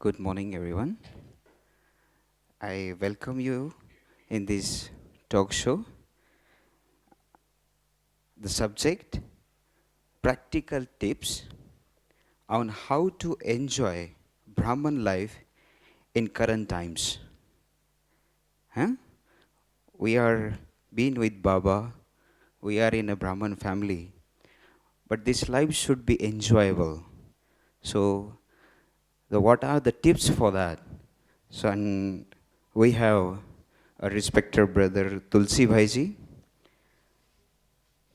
Good morning, everyone. I welcome you in this talk show. The subject practical tips on how to enjoy Brahman life in current times. Huh? We are being with Baba, we are in a Brahman family, but this life should be enjoyable. So, what are the tips for that? So, and we have a respected brother Tulsi Bhaiji.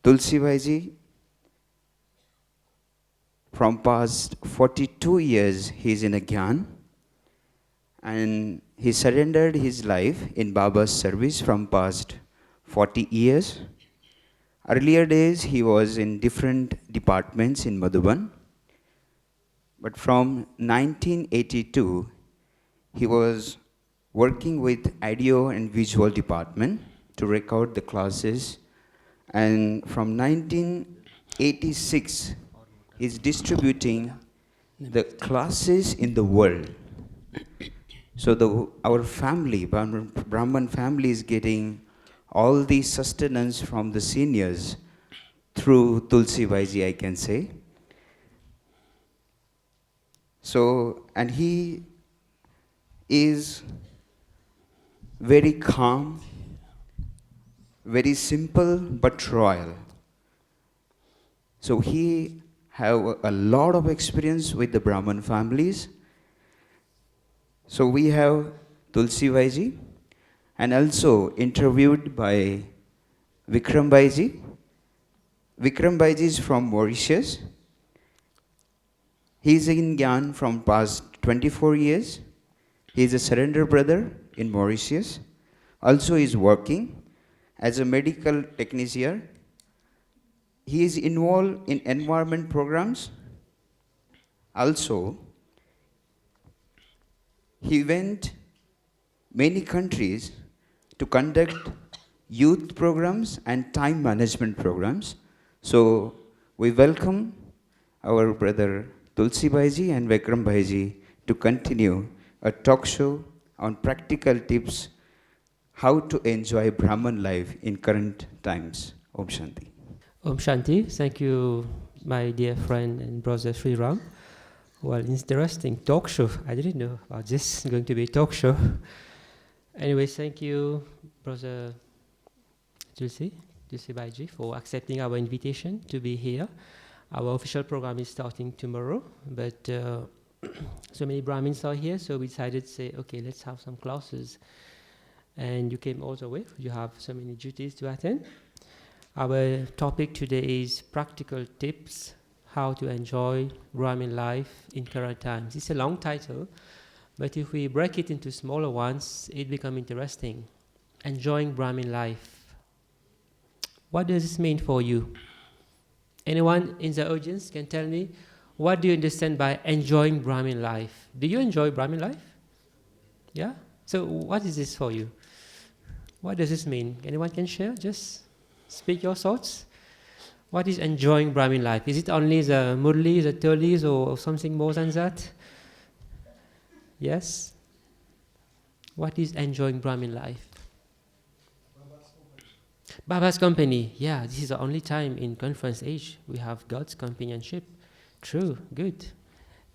Tulsi Bhaiji, from past 42 years, he is in a Gyan and he surrendered his life in Baba's service from past 40 years. Earlier days, he was in different departments in Madhuban, but from 1982, he was working with audio and visual department to record the classes, and from 1986, he's distributing the classes in the world. So our family, Brahman family, is getting all the sustenance from the seniors through Tulsi Bhaiji, I can say. So, and he is very calm, very simple but royal. So he have a lot of experience with the Brahman families. So we have Tulsi Bhaiji and also interviewed by Vikram Bhaiji. Vikram Bhaiji is from Mauritius. He is in Gyan from past 24 years. He is a surrender brother in Mauritius. Also is working as a medical technician. He is involved in environment programs. Also, he went many countries to conduct youth programs and time management programs. So we welcome our brother Tulsi Bhaiji and Vikram Bhaiji to continue a talk show on practical tips how to enjoy Brahman life in current times. Om Shanti. Om Shanti. Thank you, my dear friend and brother Sri Ram. Well, interesting talk show. I didn't know about this going to be a talk show. Anyway, thank you, brother Tulsi Bhaiji, for accepting our invitation to be here. Our official program is starting tomorrow, but so many Brahmins are here, so we decided to say, okay, let's have some classes. And you came all the way. You have so many duties to attend. Our topic today is practical tips how to enjoy Brahmin life in current times. It's a long title, but if we break it into smaller ones, it becomes interesting. Enjoying Brahmin life. What does this mean for you? Anyone in the audience can tell me, what do you understand by enjoying Brahmin life? Do you enjoy Brahmin life? Yeah? So what is this for you? What does this mean? Anyone can share? Just speak your thoughts. What is enjoying Brahmin life? Is it only the murlis, the tolis, or something more than that? Yes? What is enjoying Brahmin life? Baba's company. Yeah, this is the only time in conference age we have God's companionship. True, good.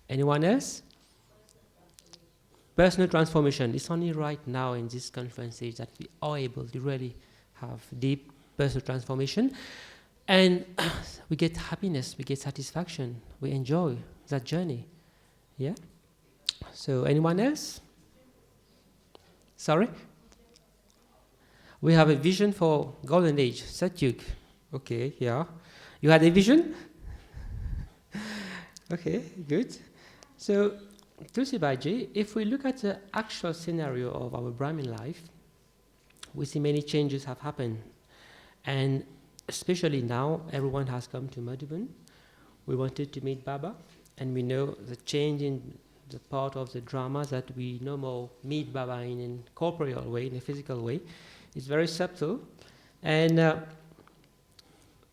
Anyone else? Personal transformation. It's only right now in this conference age that we are able to really have deep personal transformation. And we get happiness, we get satisfaction, we enjoy that journey. Yeah? So anyone else? Sorry? We have a vision for golden age, Satyug. Okay, yeah. You had a vision? Okay, good. So, Tulsi Bhaiji, if we look at the actual scenario of our Brahmin life, we see many changes have happened. And especially now, everyone has come to Madhuban. We wanted to meet Baba, and we know the change in the part of the drama that we no more meet Baba in a corporeal way, in a physical way. It's very subtle. And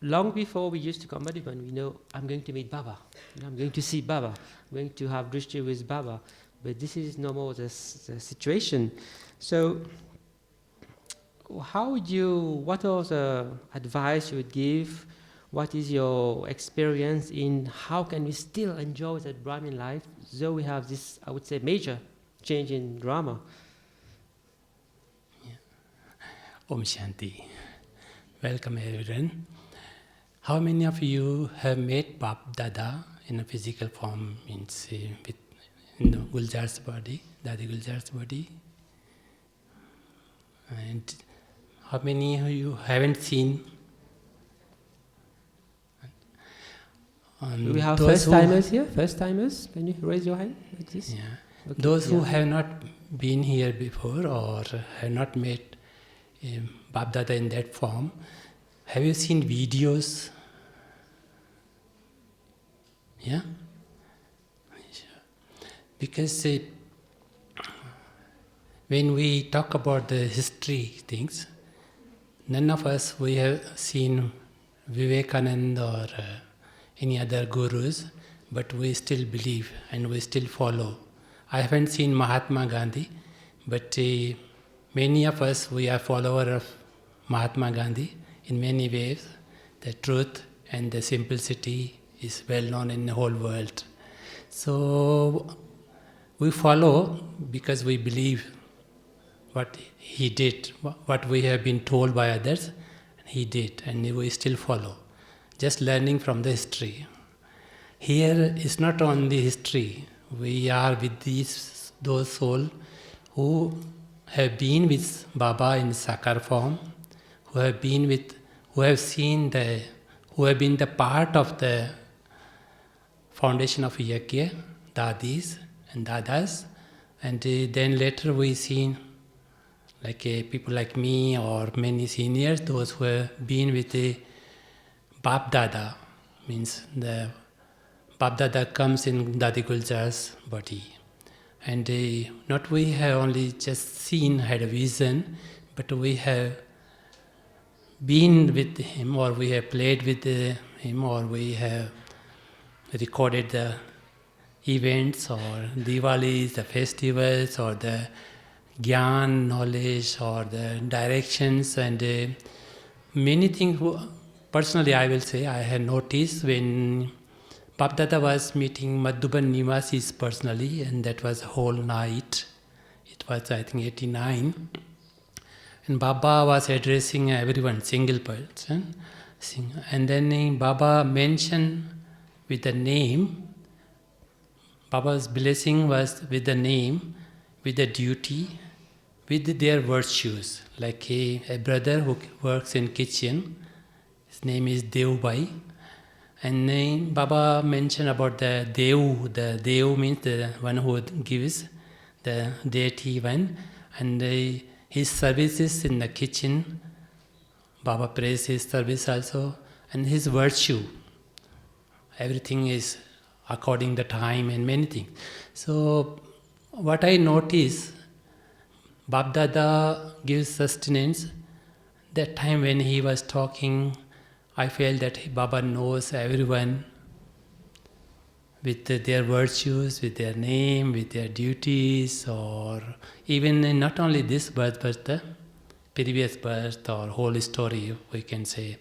long before we used to come to Madhuban, we know I'm going to meet Baba. I'm going to see Baba. I'm going to have drishti with Baba. But this is no more the situation. So how would you, what are the advice you would give? What is your experience in how can we still enjoy that Brahmin life, though we have this, I would say, major change in drama? Om Shanti. Welcome everyone. How many of you have met Bap Dada in a physical form, means with Guljar's body, Dadi Guljar's body? And how many of you haven't seen? Do we have first timers here? First timers? Can you raise your hand like this? Yeah. Okay. Those who have not been here before or have not met Bap Dada in that form, have you seen videos? Yeah? Because when we talk about the history things, none of us, we have seen Vivekananda or any other gurus, but we still believe and we still follow. I haven't seen Mahatma Gandhi, but many of us, we are followers of Mahatma Gandhi in many ways. The truth and the simplicity is well known in the whole world. So we follow because we believe what he did, what we have been told by others, he did, and we still follow. Just learning from the history. Here is not only history. We are with those souls who have been with Baba in Sakar form, who have been with, who have seen the, who have been the part of the foundation of Yajna, Dadis and Dadas, and then later we seen like people like me or many seniors, those who have been with the Bap Dada, means the Bap Dada comes in Dadi Guljar's body. And not we have only just seen, had a vision, but we have been with him, or we have played with him, or we have recorded the events or Diwalis, the festivals, or the Gyan knowledge, or the directions, and many things. Personally, I will say, I had noticed when Bap Dada was meeting Madhuban Nivasis personally, and that was a whole night. It was, I think, 89. And Baba was addressing everyone, single person. And then Baba mentioned with the name, Baba's blessing was with the name, with the duty, with their virtues. Like a brother who works in kitchen, his name is Bhai. And then Baba mentioned about the Dev. The Dev means the one who gives, the deity one. And his services in the kitchen, Baba praised his service also. And his virtue, everything is according the time and many things. So what I notice, Bap Dada gives sustenance. That time when he was talking, I felt that Baba knows everyone with their virtues, with their name, with their duties, or even in not only this birth, but the previous birth or whole story, we can say,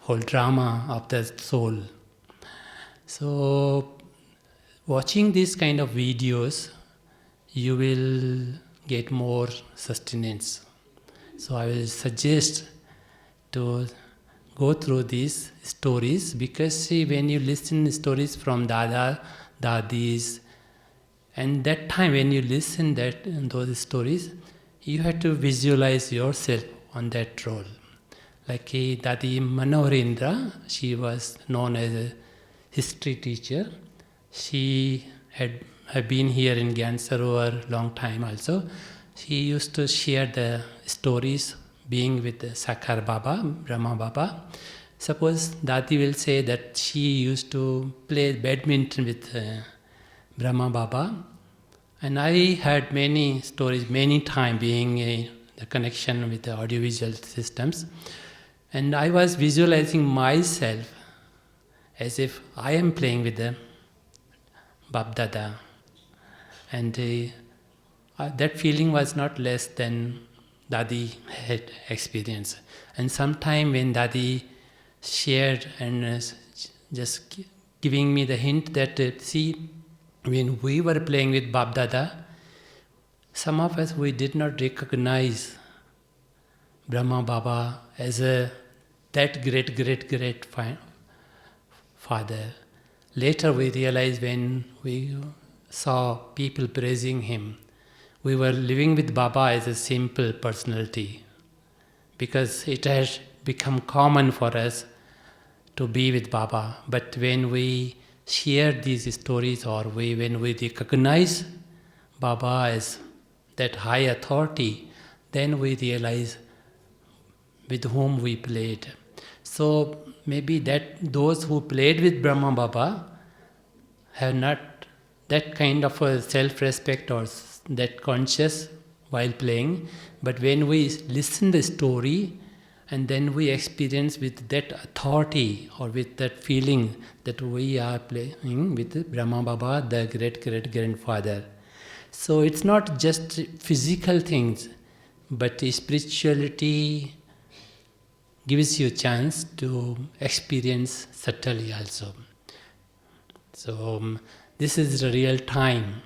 whole drama of the soul. So, watching these kind of videos, you will get more sustenance. So, I will suggest to go through these stories, because see, when you listen stories from Dada, Dadis, and that time when you listen those stories, you have to visualize yourself on that role. Like Dadi Manoharendra, she was known as a history teacher. She had been here in Gyan Sarovar long time also. She used to share the stories being with Sakhar Baba, Brahma Baba. Suppose Dati will say that she used to play badminton with Brahma Baba. And I heard many stories, many times, being the connection with the audiovisual systems. And I was visualizing myself as if I am playing with the Bap Dada. And that feeling was not less than Dadi had experienced. And sometime when Dadi shared and just giving me the hint that, see, when we were playing with Bab Dada, some of us, we did not recognize Brahma Baba as that great father. Later we realized when we saw people praising him, we were living with Baba as a simple personality, because it has become common for us to be with Baba. But when we share these stories, or when we recognize Baba as that high authority, then we realize with whom we played. So maybe that those who played with Brahma Baba have not that kind of a self-respect or that conscious while playing, but when we listen the story and then we experience with that authority or with that feeling that we are playing with Brahma Baba, the great-great-grandfather. So it's not just physical things, but spirituality gives you a chance to experience subtly also. So this is the real time,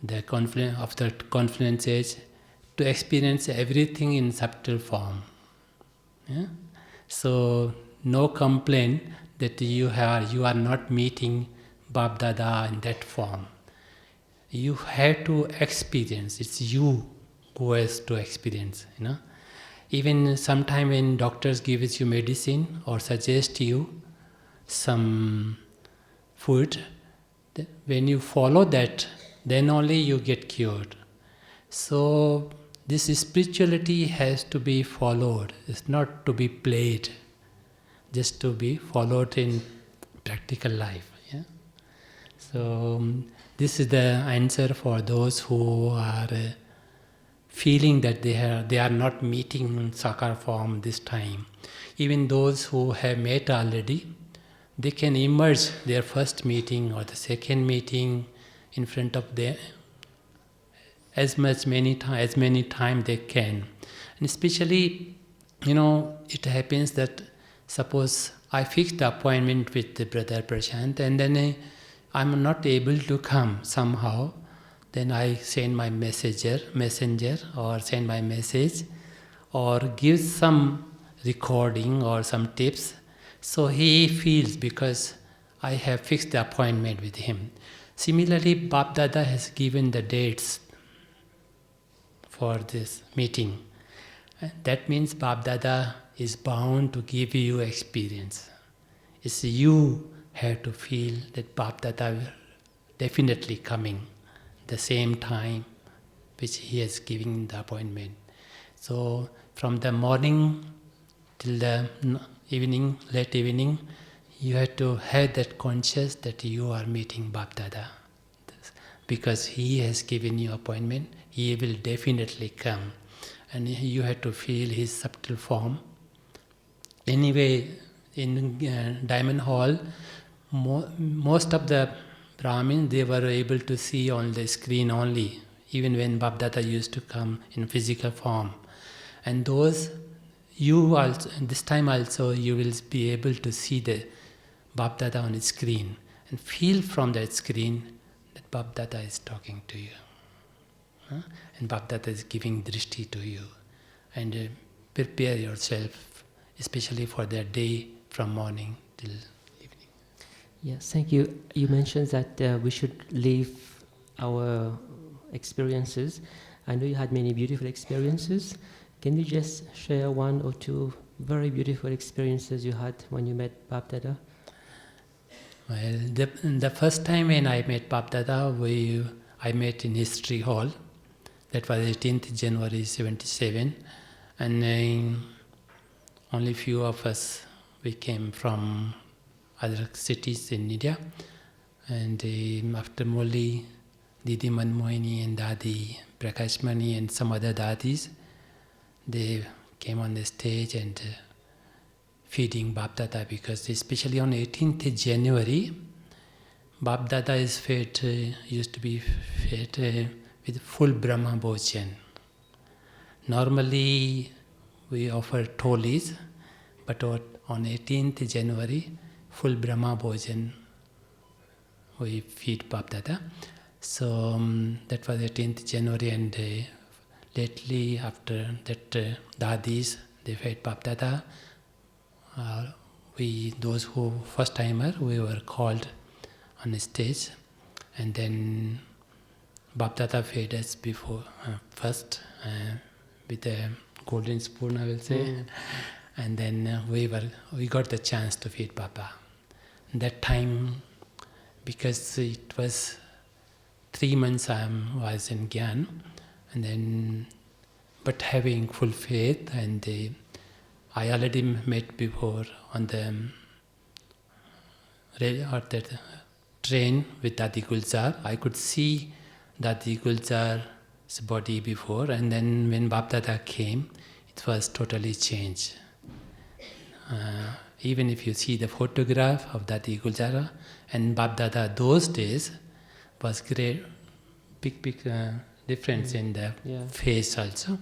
the confluence of the confluence age, to experience everything in subtle form. Yeah? So no complaint that you are not meeting Bab Dada in that form. You have to experience. It's you who has to experience. Even sometime when doctors give you medicine or suggest you some food, when you follow that, then only you get cured. So this spirituality has to be followed. It's not to be played, just to be followed in practical life. Yeah? So this is the answer for those who are feeling that they are not meeting Sakar form this time. Even those who have met already, they can emerge their first meeting or the second meeting in front of them as many times they can. And especially, it happens that suppose I fixed the appointment with the brother Prashant and then I'm not able to come somehow, then I send my messenger or send my message or give some recording or some tips. So he feels because I have fixed the appointment with him. Similarly, Bab Dada has given the dates for this meeting. That means Bab Dada is bound to give you experience. It's you have to feel that Bab Dada will definitely coming the same time which he has given the appointment. So from the morning till the evening, late evening, you have to have that conscious that you are meeting Bab Dada. Because he has given you appointment, he will definitely come. And you have to feel his subtle form. Anyway, in Diamond Hall, most of the Brahmins, they were able to see on the screen only, even when Bab Dada used to come in physical form. And those, you also, this time also, you will be able to see the Bab Dada on the screen and feel from that screen that Bab Dada is talking to you. And Bab Dada is giving drishti to you. And prepare yourself, especially for that day from morning till evening. Yes, thank you. You mentioned that we should live our experiences. I know you had many beautiful experiences. Can you just share one or two very beautiful experiences you had when you met Bab Dada? Well, the first time when I met Bab Dada, I met in History Hall. That was 18th January 77. And only few of us, we came from other cities in India. And after Molly, Didi Manmohini and Dadi Prakash Mani and some other Dadis, they came on the stage and feeding Bab Dada, because especially on 18th January, Bap Dada is fed, used to be fed with full Brahma Bhojan. Normally, we offer tholis, but on 18th January, full Brahma Bhojan we feed Bap Dada. So that was 18th January, and lately after that, Dadis, they fed Bap Dada. Those who first timer, we were called on the stage, and then Bap Dada fed us before first with a golden spoon, I will say, and then we got the chance to feed Baba. That time, because it was 3 months I was in Gyan, and then but having full faith, and I already met before on the train with Dadi Gulzar. I could see Dadi Gulzar's body before, and then when Bap Dada came, it was totally changed. Even if you see the photograph of Dadi Gulzar and Bap Dada those days, was great, big difference in the face also.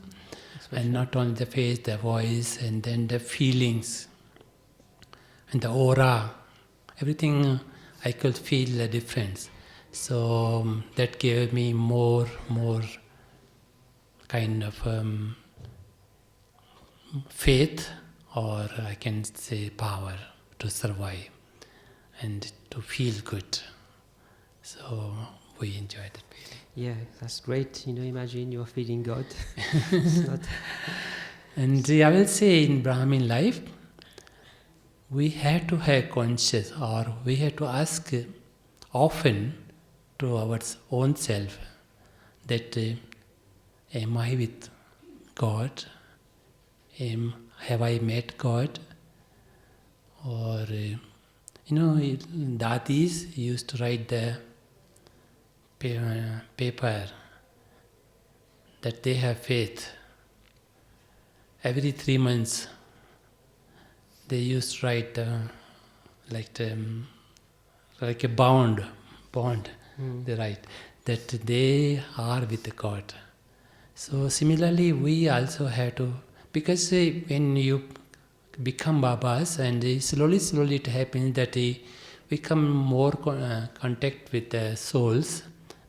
And not only the face, the voice, and then the feelings, and the aura, everything I could feel the difference. So that gave me more kind of faith, or I can say power to survive and to feel good. So we enjoyed it. Yeah, that's great. Imagine you're feeding God. It's not... And I will say in Brahmin life, we have to have conscious, or we have to ask often to our own self that am I with God? Have I met God? Or, Dadis used to write the paper that they have faith. Every 3 months, they used to write like a bond. They write that they are with God. So similarly, we also have to, because when you become Babas, and slowly it happens that we come more contact with the souls,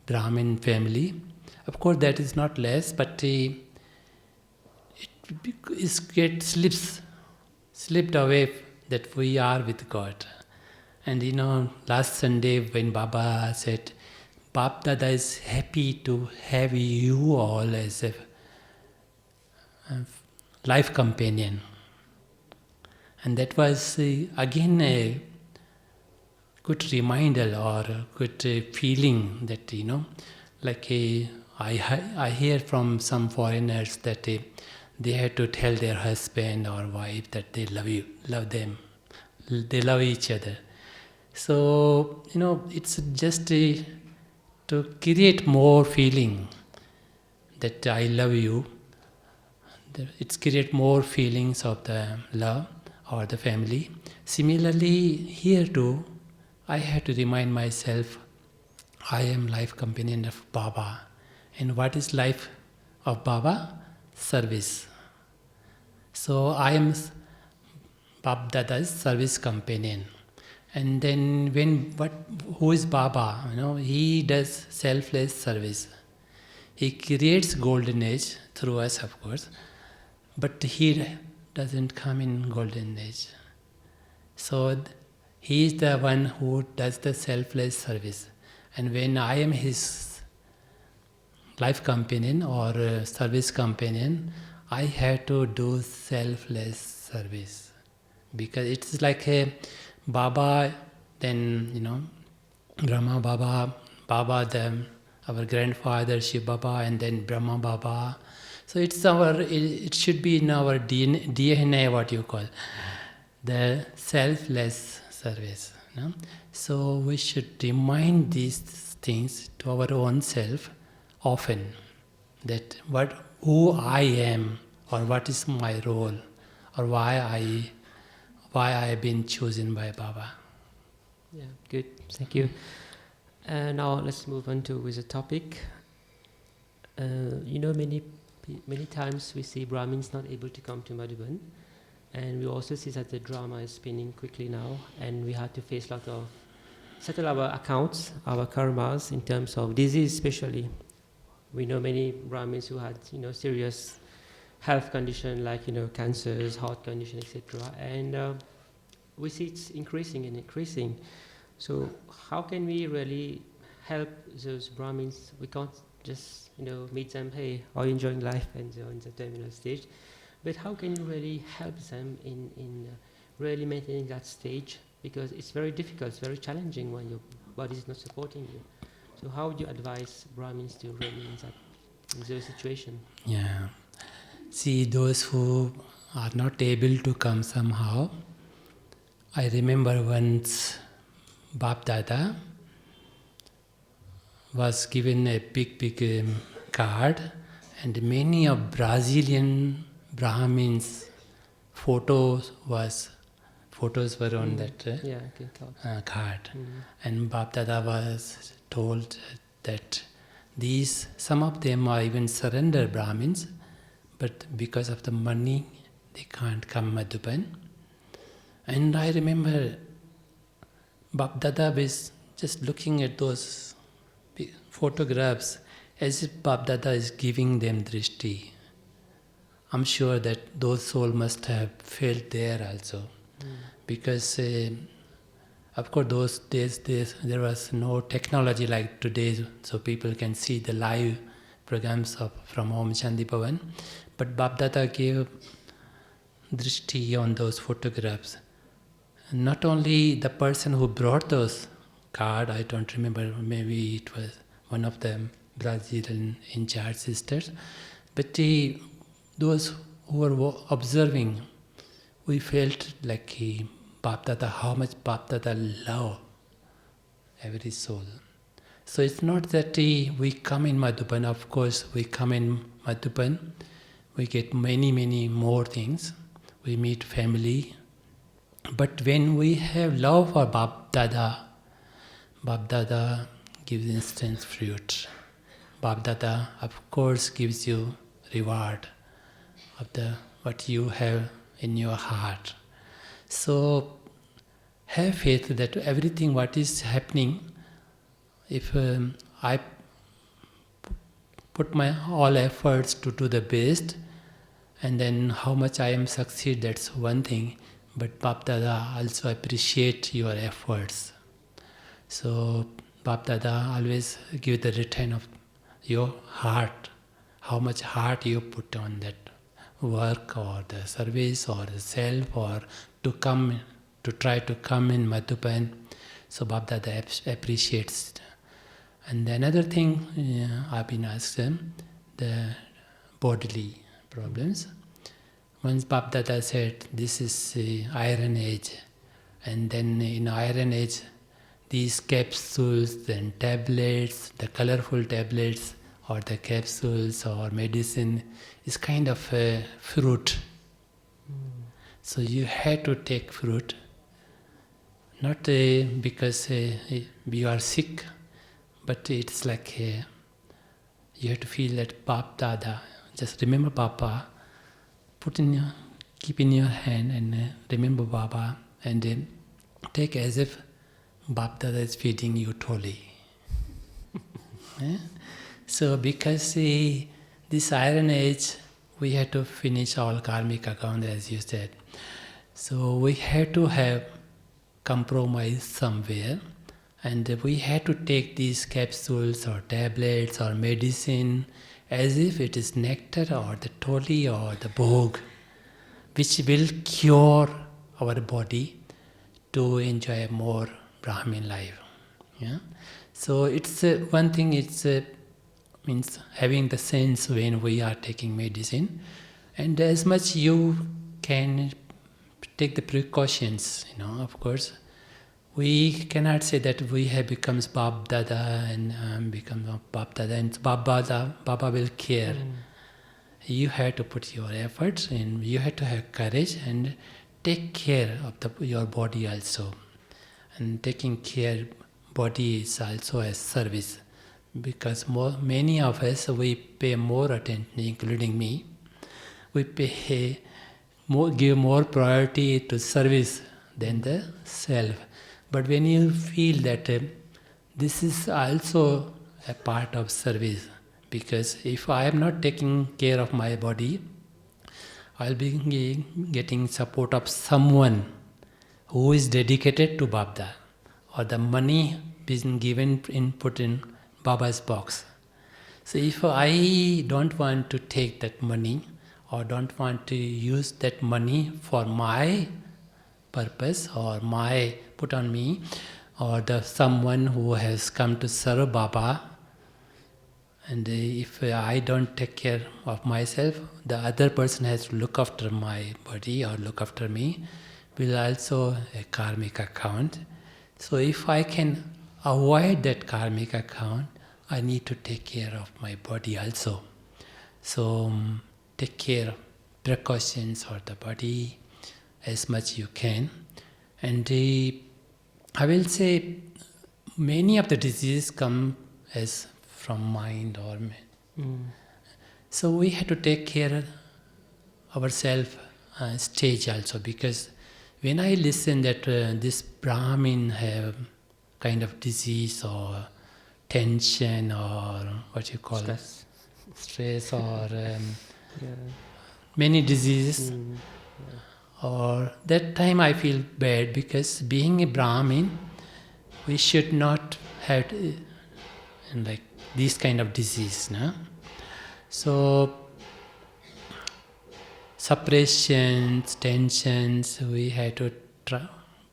Brahmin family. Of course, that is not less, but it gets slipped away that we are with God. And last Sunday when Baba said, Bap Dada is happy to have you all as a life companion. And that was again a good reminder, or a good feeling that, like I hear from some foreigners that they had to tell their husband or wife that they love them, they love each other. So, it's just to create more feeling that I love you. It's create more feelings of the love or the family. Similarly, here too, I had to remind myself, I am life companion of Baba. And what is life of Baba? Service. So I am Bap Dada's service companion. And then who is Baba? He does selfless service. He creates golden age through us, of course, but he doesn't come in golden age. So he is the one who does the selfless service. And when I am his life companion or service companion, I have to do selfless service. Because it's like a Baba, then, Brahma Baba, our grandfather Shiv Baba, and then Brahma Baba. So it should be in our DNA, what you call, the selfless service. So we should remind these things to our own self often, that who I am, or what is my role, or why I have been chosen by Baba. Yeah, good. Thank you. Now let's move on to with the topic. Many times we see Brahmins not able to come to Madhuban, and we also see that the drama is spinning quickly now, and we have to face a lot of settle our accounts, our karmas in terms of disease, especially. We know many Brahmins who had serious health condition like cancers, heart condition, etc. And we see it's increasing and increasing. So how can we really help those Brahmins? We can't just meet them, hey, are you enjoying life, and they're on the terminal stage. But how can you really help them in really maintaining that stage? Because it's very difficult, it's very challenging when your body is not supporting you. So how would you advise Brahmins to really in those situation? Yeah. See, those who are not able to come somehow, I remember once Bap Dada was given a big card, and many of Brazilian Brahmins photos were on that card. And Bap Dada was told that some of them are even surrender Brahmins, but because of the money they can't come Madhuban. And I remember Bap Dada was just looking at those photographs as if Bap Dada is giving them drishti. I'm sure that those souls must have felt there also. Because of course those days there was no technology like today, so people can see the live programs from Om Shanti Bhavan. But Bap Dada gave drishti on those photographs. Not only the person who brought those card, I don't remember, maybe it was one of the Brazilian in charge sisters, but those who were observing, we felt like Bap Dada, how much Bap Dada love every soul. So it's not that we come in Madhuban, of course we come in Madhuban, we get many more things, we meet family, but when we have love for Bap Dada gives instant fruit. Bap Dada, of course, gives you reward of what you have in your heart. So have faith that everything what is happening, if I put my all efforts to do the best, and then how much I am succeed, that's one thing, but Bap Dada also appreciate your efforts. So Bap Dada always give the return of your heart, how much heart you put on that work or the service or the self or to try to come in Madhuban. So Bap Dada appreciates. And another thing I've been asked the bodily problems. Once Bap Dada said this is the Iron Age, and then in Iron Age these capsules and tablets, the colorful tablets or the capsules or medicine is kind of a fruit. So you had to take fruit, not because you are sick, but it's like you have to feel that Bap Dada. Just remember Papa, keep in your hand and remember Baba, and take as if Bap Dada is feeding you truly. So because this Iron Age, we had to finish all karmic account, as you said. So we had to have compromise somewhere, and we had to take these capsules or tablets or medicine as if it is nectar or the toli or the bhog, which will cure our body to enjoy more Brahmin life. Yeah? So it's one thing, it's means having the sense when we are taking medicine, and as much you can take the precautions, of course. We cannot say that we have become Bap Dada and become Bap Dada and Baba will care. You have to put your efforts and you have to have courage and take care of your body also. And taking care body is also a service. Because many of us, we pay more attention, including me, we give more priority to service than the self. But when you feel that this is also a part of service, because if I am not taking care of my body, I'll be getting support of someone who is dedicated to Babda, or the money being given put in Baba's box. So if I don't want to take that money, or don't want to use that money for my purpose, or my put on me, or the someone who has come to serve Baba, and if I don't take care of myself, the other person has to look after my body or look after me, will also a karmic account. So if I can avoid that karmic account, I need to take care of my body also. So take care, precautions for the body as much you can. And I will say many of the diseases come as from mind or so we have to take care of ourselves stage also, because when I listen that this Brahmin have kind of disease or tension or what you call stress or many diseases, or that time I feel bad, because being a Brahmin, we should not have like this kind of disease, no? So suppressions, tensions, we have to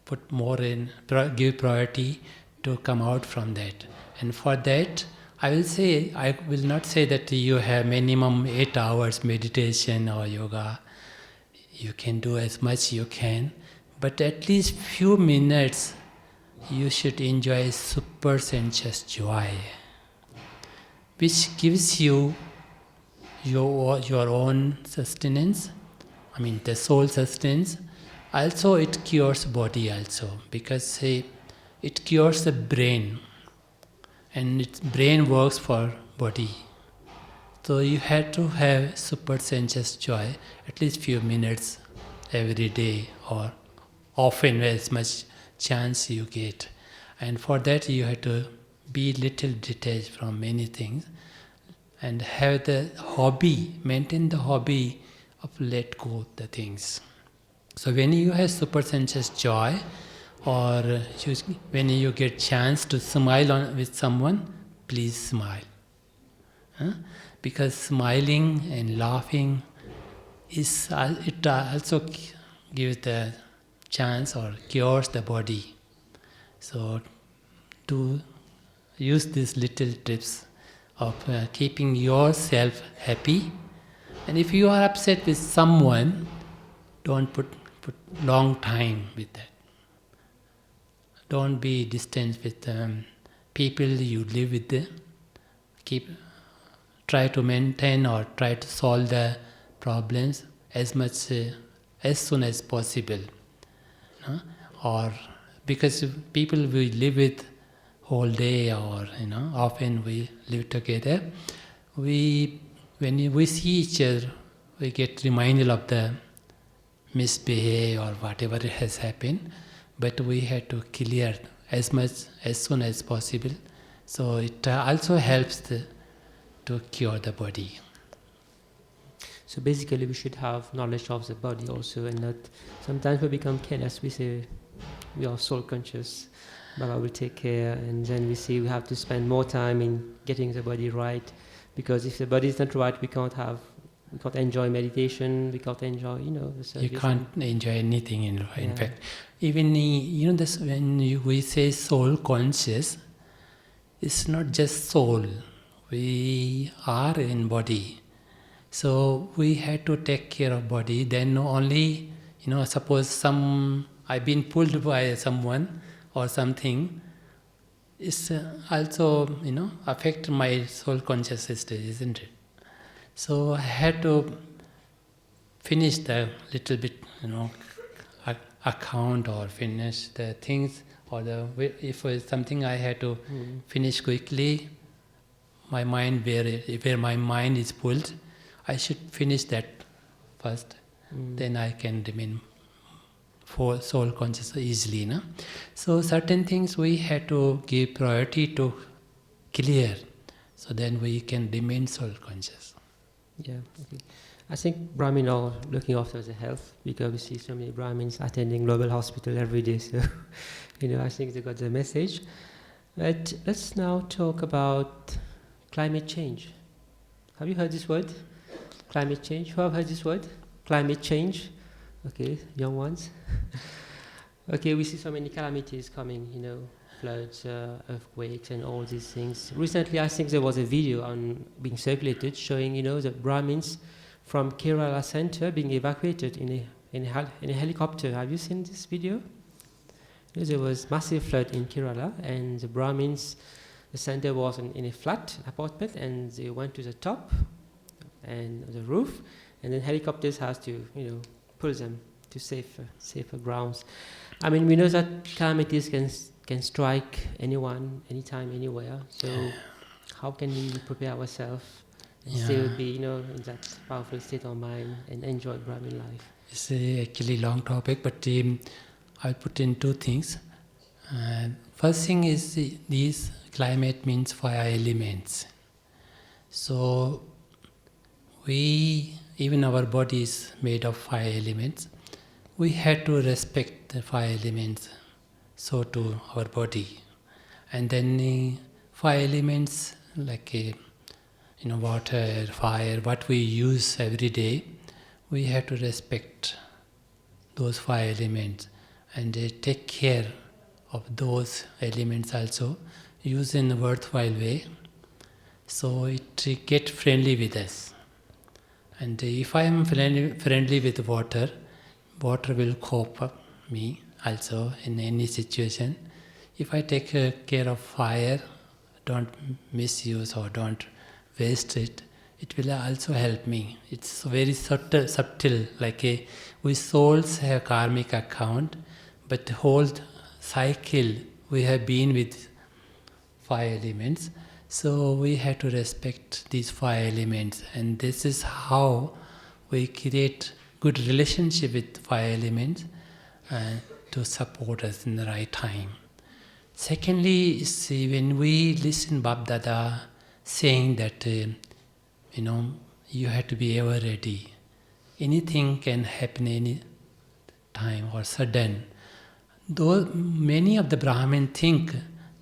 put more in, give priority to come out from that. And for that, I will not say that you have minimum 8 hours meditation or yoga. You can do as much you can, but at least few minutes you should enjoy super sensuous joy, which gives you your own sustenance, I mean the soul sustenance. Also it cures body also, because it cures the brain, and its brain works for body. So you have to have super sensuous joy, at least few minutes every day, or often as much chance you get. And for that you have to be little detached from many things, and have the hobby, maintain the hobby of let go the things. So when you have super sensuous joy, or when you get chance to smile with someone, please smile. Because smiling and laughing it also gives the chance or cures the body. So to use these little tips of keeping yourself happy. And if you are upset with someone, don't put long time with that. Don't be distant with people you live with them. Try to maintain or try to solve the problems as soon as possible. Or because people we live with whole day, or often we live together, when we see each other, we get reminded of the misbehave or whatever has happened, but we have to clear as soon as possible. So it also helps to cure the body. So basically we should have knowledge of the body also, and not sometimes we become careless. We say we are soul conscious, Baba will take care, and then we see we have to spend more time in getting the body right, because if the body is not right, we can't enjoy meditation, we can't enjoy the service. You can't enjoy anything in fact. Even this, when we say soul conscious, it's not just soul. We are in body. So we had to take care of body. Then only, suppose I've been pulled by someone or something, it's also, affect my soul conscious state, isn't it? So I had to finish the little bit, account, or finish the things or if it's something I had to finish quickly, my mind where my mind is pulled, I should finish that first. Then I can remain for soul conscious easily. No? So certain things we had to give priority to clear, so then we can remain soul conscious. Yeah, okay. I think Brahmin are looking after the health, because we see so many Brahmins attending global hospital every day. So, I think they got the message. But let's now talk about climate change. Have you heard this word? Climate change. Who have heard this word? Climate change. Okay, young ones. Okay, we see so many calamities coming, floods, earthquakes, and all these things. Recently, I think there was a video being circulated showing, the Brahmins from Kerala center being evacuated in a helicopter. Have you seen this video? There was massive flood in Kerala, and the Brahmins, the center was in a flat apartment, and they went to the top and the roof, and then helicopters has to, pull them to safer grounds. I mean, we know that calamities can strike anyone, anytime, anywhere. So, how can we prepare ourselves and still be, in that powerful state of mind and enjoy Brahmin life? It's actually a long topic, but I'll put in two things. First thing is these climate means fire elements. So even our body is made of fire elements. We had to respect the fire elements, so to our body. And then fire elements like water, fire, what we use every day, we have to respect those fire elements and take care of those elements also, use in a worthwhile way, so it get friendly with us. And if I am friendly with water will cope up me also in any situation. If I take care of fire, don't misuse or don't waste it, it will also help me. It's very subtle, like we souls have karmic account, but the whole cycle we have been with fire elements. So we have to respect these fire elements, and this is how we create good relationship with fire elements to support us in the right time. Secondly, see, when we listen Bab Dada saying that you have to be ever ready. Anything can happen any time or sudden. Though many of the Brahmins think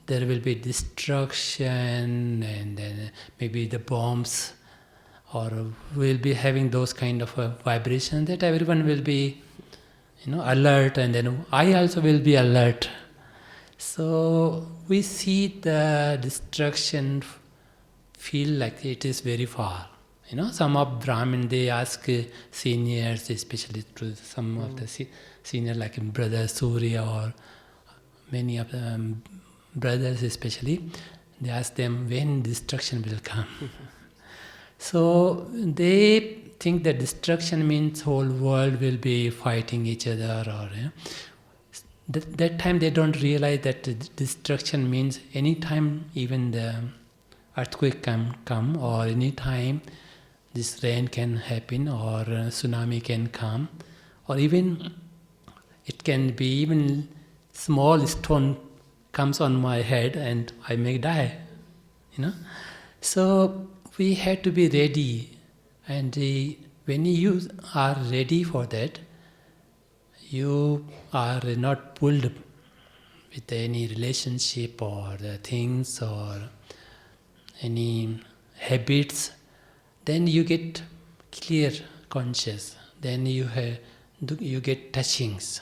there will be destruction and then maybe the bombs, or we'll be having those kind of vibration that everyone will be alert, and then I also will be alert. So we see the destruction feel like it is very far. Some of Brahmin, they ask seniors, especially to some of the senior like Brother Surya or many of the brothers especially, they ask them when destruction will come. So they think that destruction means whole world will be fighting each other, or that time they don't realize that destruction means any time even the earthquake can come, or any time this rain can happen, or tsunami can come, or even it can be even small stone comes on my head and I may die. So we have to be ready, and when you are ready for that, you are not pulled with any relationship or things or any habits. Then you get clear conscious. Then you get touchings.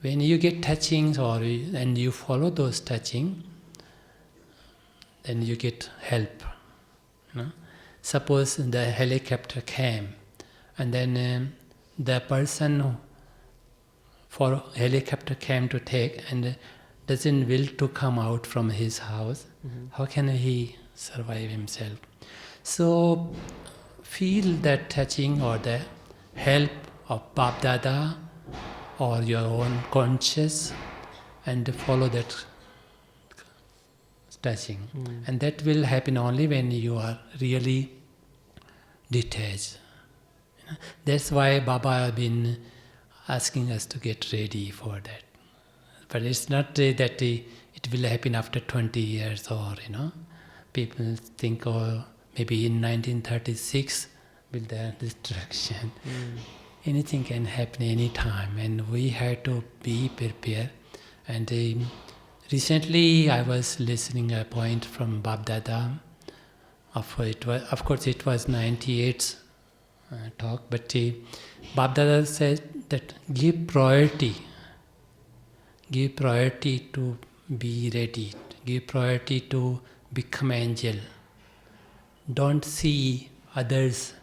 When you get touchings and you follow those touching, then you get help. Suppose the helicopter came, and then the person for helicopter came to take and doesn't will to come out from his house. How can he survive himself? So feel that touching or the help of Bab Dada or your own conscious, and follow that touching. And that will happen only when you are really detached. That's why Baba has been asking us to get ready for that. But it's not that it will happen after 20 years or, people think, oh, maybe in 1936 will the destruction. Anything can happen anytime, and we have to be prepared. And recently I was listening a point from Bab Dada. Of course it was 98's talk, but Bab Dada said that give priority to be ready, give priority to become angel. Don't see others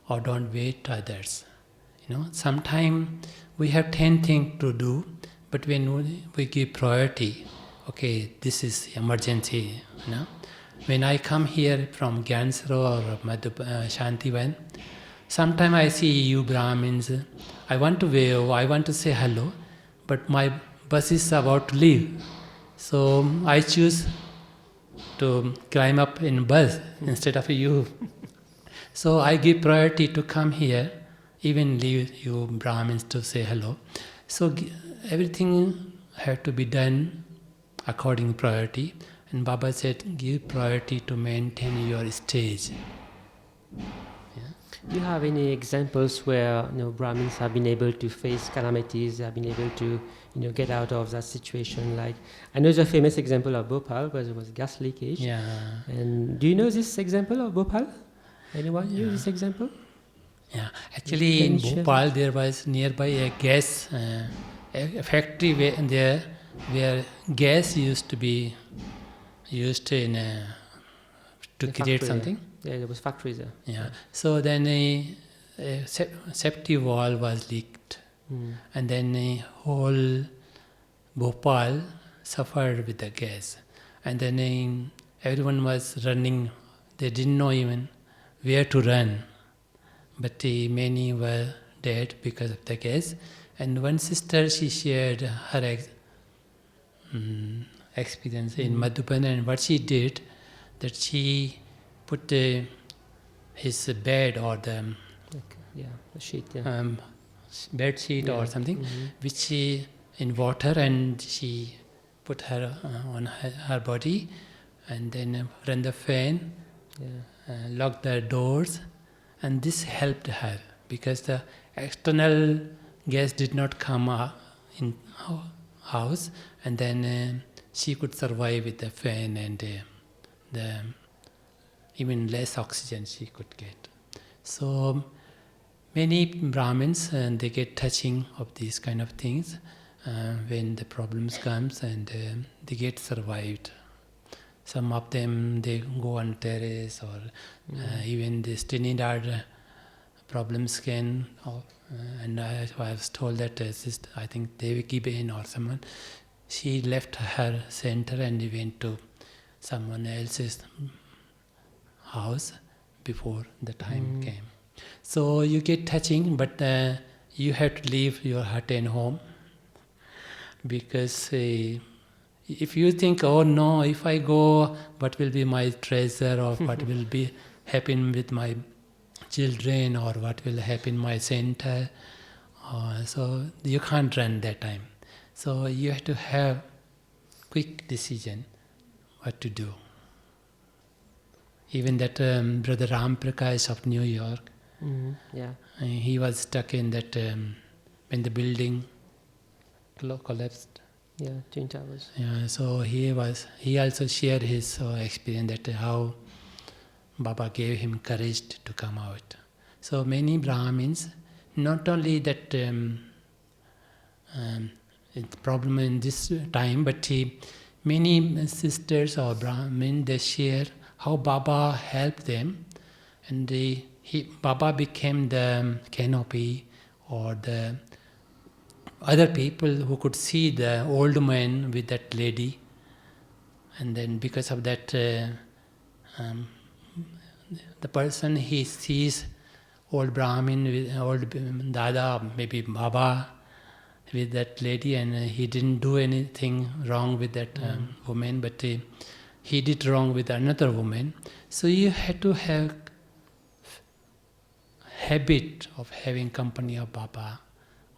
or don't wait others. Sometimes we have 10 things to do, but when we give priority, okay, this is emergency. When I come here from Gyan or Shantivan, sometimes I see you Brahmins, I want to wave, I want to say hello, but my bus is about to leave. So I choose to climb up in bus instead of you. So I give priority to come here, even leave you Brahmins to say hello. So everything had to be done according to priority. And Baba said, give priority to maintain your stage. Do you have any examples where Brahmins have been able to face calamities, have been able to get out of that situation? Like I know the famous example of Bhopal, where there was gas leakage. Yeah. And do you know this example of Bhopal? Anyone knew this example? Yeah. Actually, in Bhopal there was nearby a gas a factory where gas used to be used in to The create factory, something. Yeah, there was factories there. Yeah. So then a safety valve was leaked, and then a whole Bhopal suffered with the gas, and then everyone was running. They didn't know even where to run, but many were dead because of the gas. And one sister, she shared her experience in Madhuban, and what she did, that she put his bed or the the sheet, bed sheet or something, which she in water, and she put her on her body, and then run the fan, lock the doors, and this helped her because the external gas did not come in house, and then she could survive with the fan and the even less oxygen she could get. So many Brahmins, they get touching of these kind of things when the problems comes, and they get survived. Some of them, they go on terrace, or even the Trinidad problems can, and I was told that I think Devaki Behan or someone, she left her center and went to someone else's house before the time came. So you get touching, but you have to leave your hut and home, because if you think, oh no, if I go, what will be my treasure, or what will be happen with my children, or what will happen my center, so you can't run that time. So you have to have quick decision what to do. Even that Brother Ram Prakash of New York, he was stuck in that when the building collapsed. Yeah, Twin Towers. Yeah, so he also shared his experience, that how Baba gave him courage to come out. So many Brahmins, not only that it's problem in this time, but many sisters or Brahmin, they share how Baba helped them, and Baba became the canopy, or the other people who could see the old man with that lady, and then because of that, the person he sees old Brahmin with old Dada, maybe Baba, with that lady, and he didn't do anything wrong with that woman, but he did wrong with another woman. So you had to have habit of having company of Baba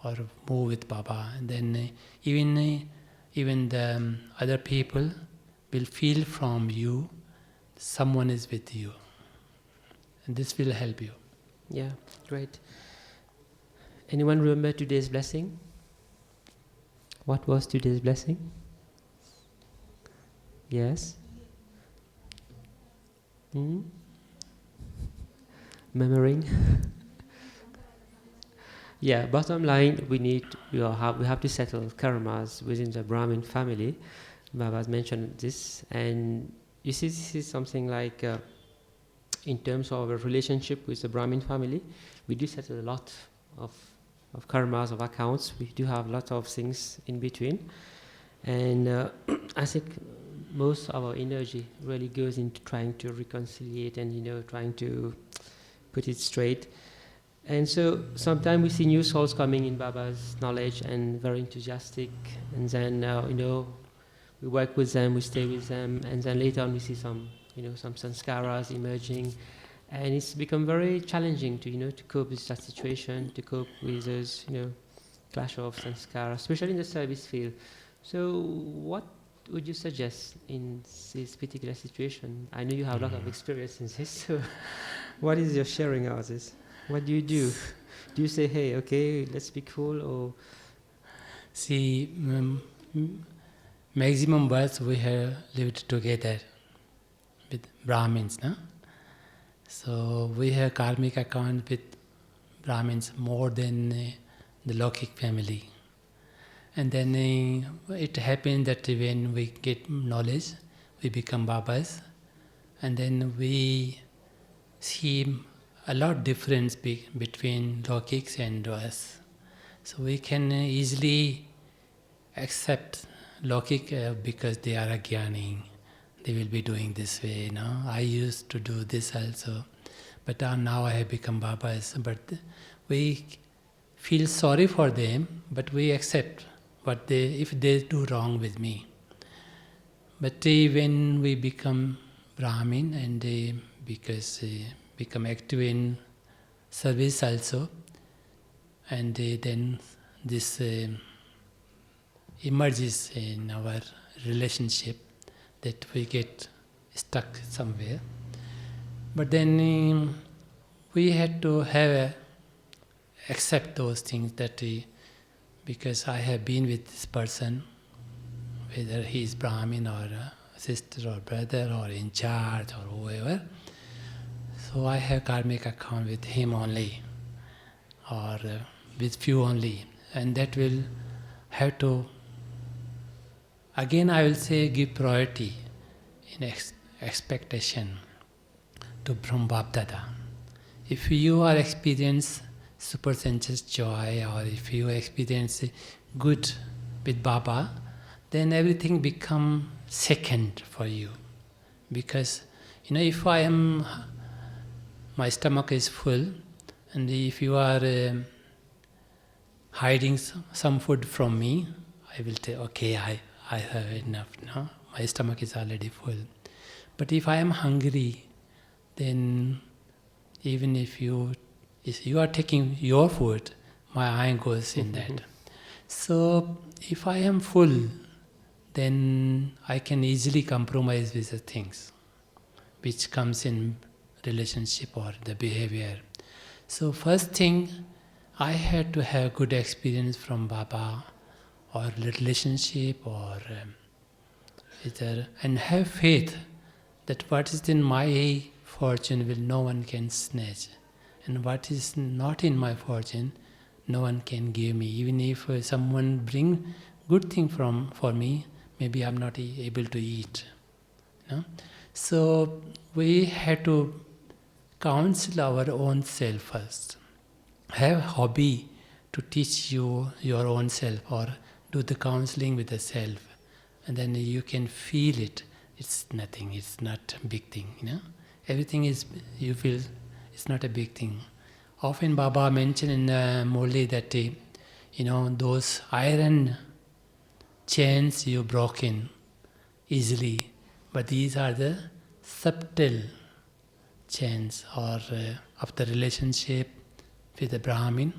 or move with Baba, and then even the other people will feel from you someone is with you, and this will help you. Yeah, great. Anyone remember today's blessing? What was today's blessing? Yes? Memorying? Yeah, bottom line, we have to settle karmas within the Brahmin family. Baba's mentioned this, and you see, this is something like in terms of a relationship with the Brahmin family, we do settle a lot of karmas, of accounts. We do have a lot of things in between, and I think most of our energy really goes into trying to reconciliate and trying to put it straight. And so sometimes we see new souls coming in Baba's knowledge and very enthusiastic, and then we work with them, we stay with them, and then later on we see some sanskaras emerging, and it's become very challenging to cope with that situation, to cope with those clash of sanskaras, especially in the service field. So what would you suggest in this particular situation? I know you have a lot of experience in this, so what is your sharing of this? What do you do? Do you say, hey, okay, let's be cool, or? See, maximum births we have lived together with Brahmins, no? So we have karmic account with Brahmins more than the Lokik family. And then it happens that when we get knowledge, we become Babas, and then we see a lot difference between Lokiks and us. So we can easily accept Lokik because they are a Gyani. They will be doing this way, I used to do this also, but now I have become Babas. But we feel sorry for them, but we accept if they do wrong with me. But when we become Brahmin and because become active in service also, and then this emerges in our relationship, that we get stuck somewhere. But then we had to accept those things that because I have been with this person, whether he is Brahmin or sister or brother or in charge or whoever, so I have karmic account with him only, or with few only, and that will have to, again I will say, give priority in expectation to from Bapdada. If you are experience super sensuous joy, or if you experience good with Baba, then everything become second for you. Because if my stomach is full, and if you are hiding some food from me, I will say, okay, I have enough, my stomach is already full. But if I am hungry, then even if you are taking your food, my eye goes in that. So if I am full, then I can easily compromise with the things which comes in relationship or the behavior. So first thing, I had to have good experience from Baba or relationship or and have faith that what is in my fortune will no one can snatch, and what is not in my fortune no one can give me. Even if someone bring good thing for me, maybe I'm not able to eat. So we had to counsel our own self first. Have hobby to teach you your own self, or do the counseling with the self, and then you can feel it. It's nothing, it's not a big thing, Everything is, you feel it's not a big thing. Often Baba mentioned in Murli that those iron chains you broken easily, but these are the subtle chains or of the relationship with the Brahmin,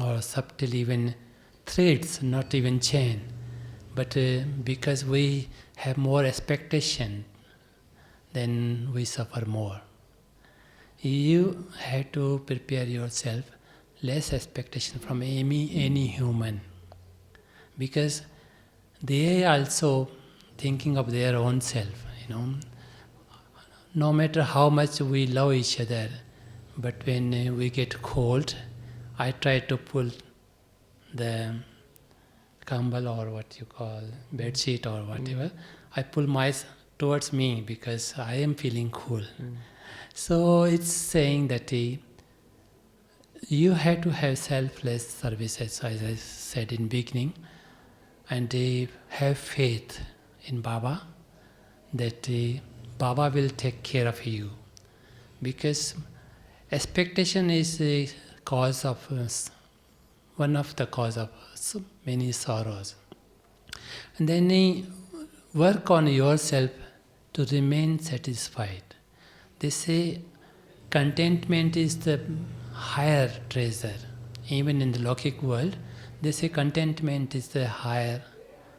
or subtle even threads, not even chain. But because we have more expectation, then we suffer more. You have to prepare yourself, less expectation from any human, because they also thinking of their own self. No matter how much we love each other, but when we get cold, I try to pull the kambal or what you call bed sheet or whatever. I pull my towards me because I am feeling cool. So it's saying that you have to have selfless services, as I said in beginning, and have faith in Baba that Baba will take care of you, because expectation is a cause of one of the cause of many sorrows. And then work on yourself to remain satisfied. They say contentment is the higher treasure. Even in the Lokic world, they say contentment is the higher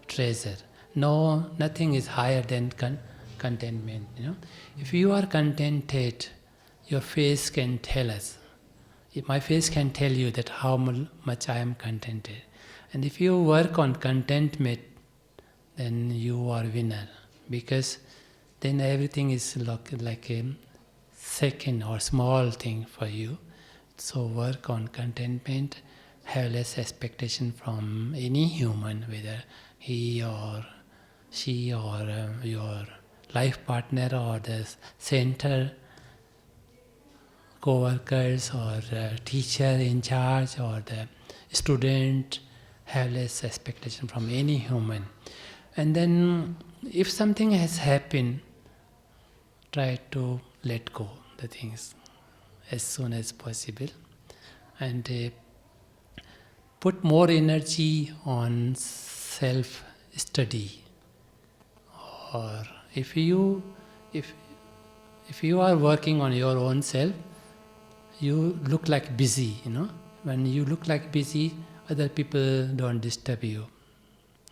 treasure. No, nothing is higher than contentment. If you are contented, your face can tell us. If my face can tell you that how much I am contented. And if you work on contentment, then you are winner, because then everything is like a second or small thing for you. So work on contentment, have less expectation from any human, whether he or she or your life partner or the center, co-workers or teacher in charge or the student. Have less expectation from any human. And then if something has happened, try to let go the things as soon as possible, and put more energy on self-study. Or if you are working on your own self, you look like busy. When you look like busy, other people don't disturb you.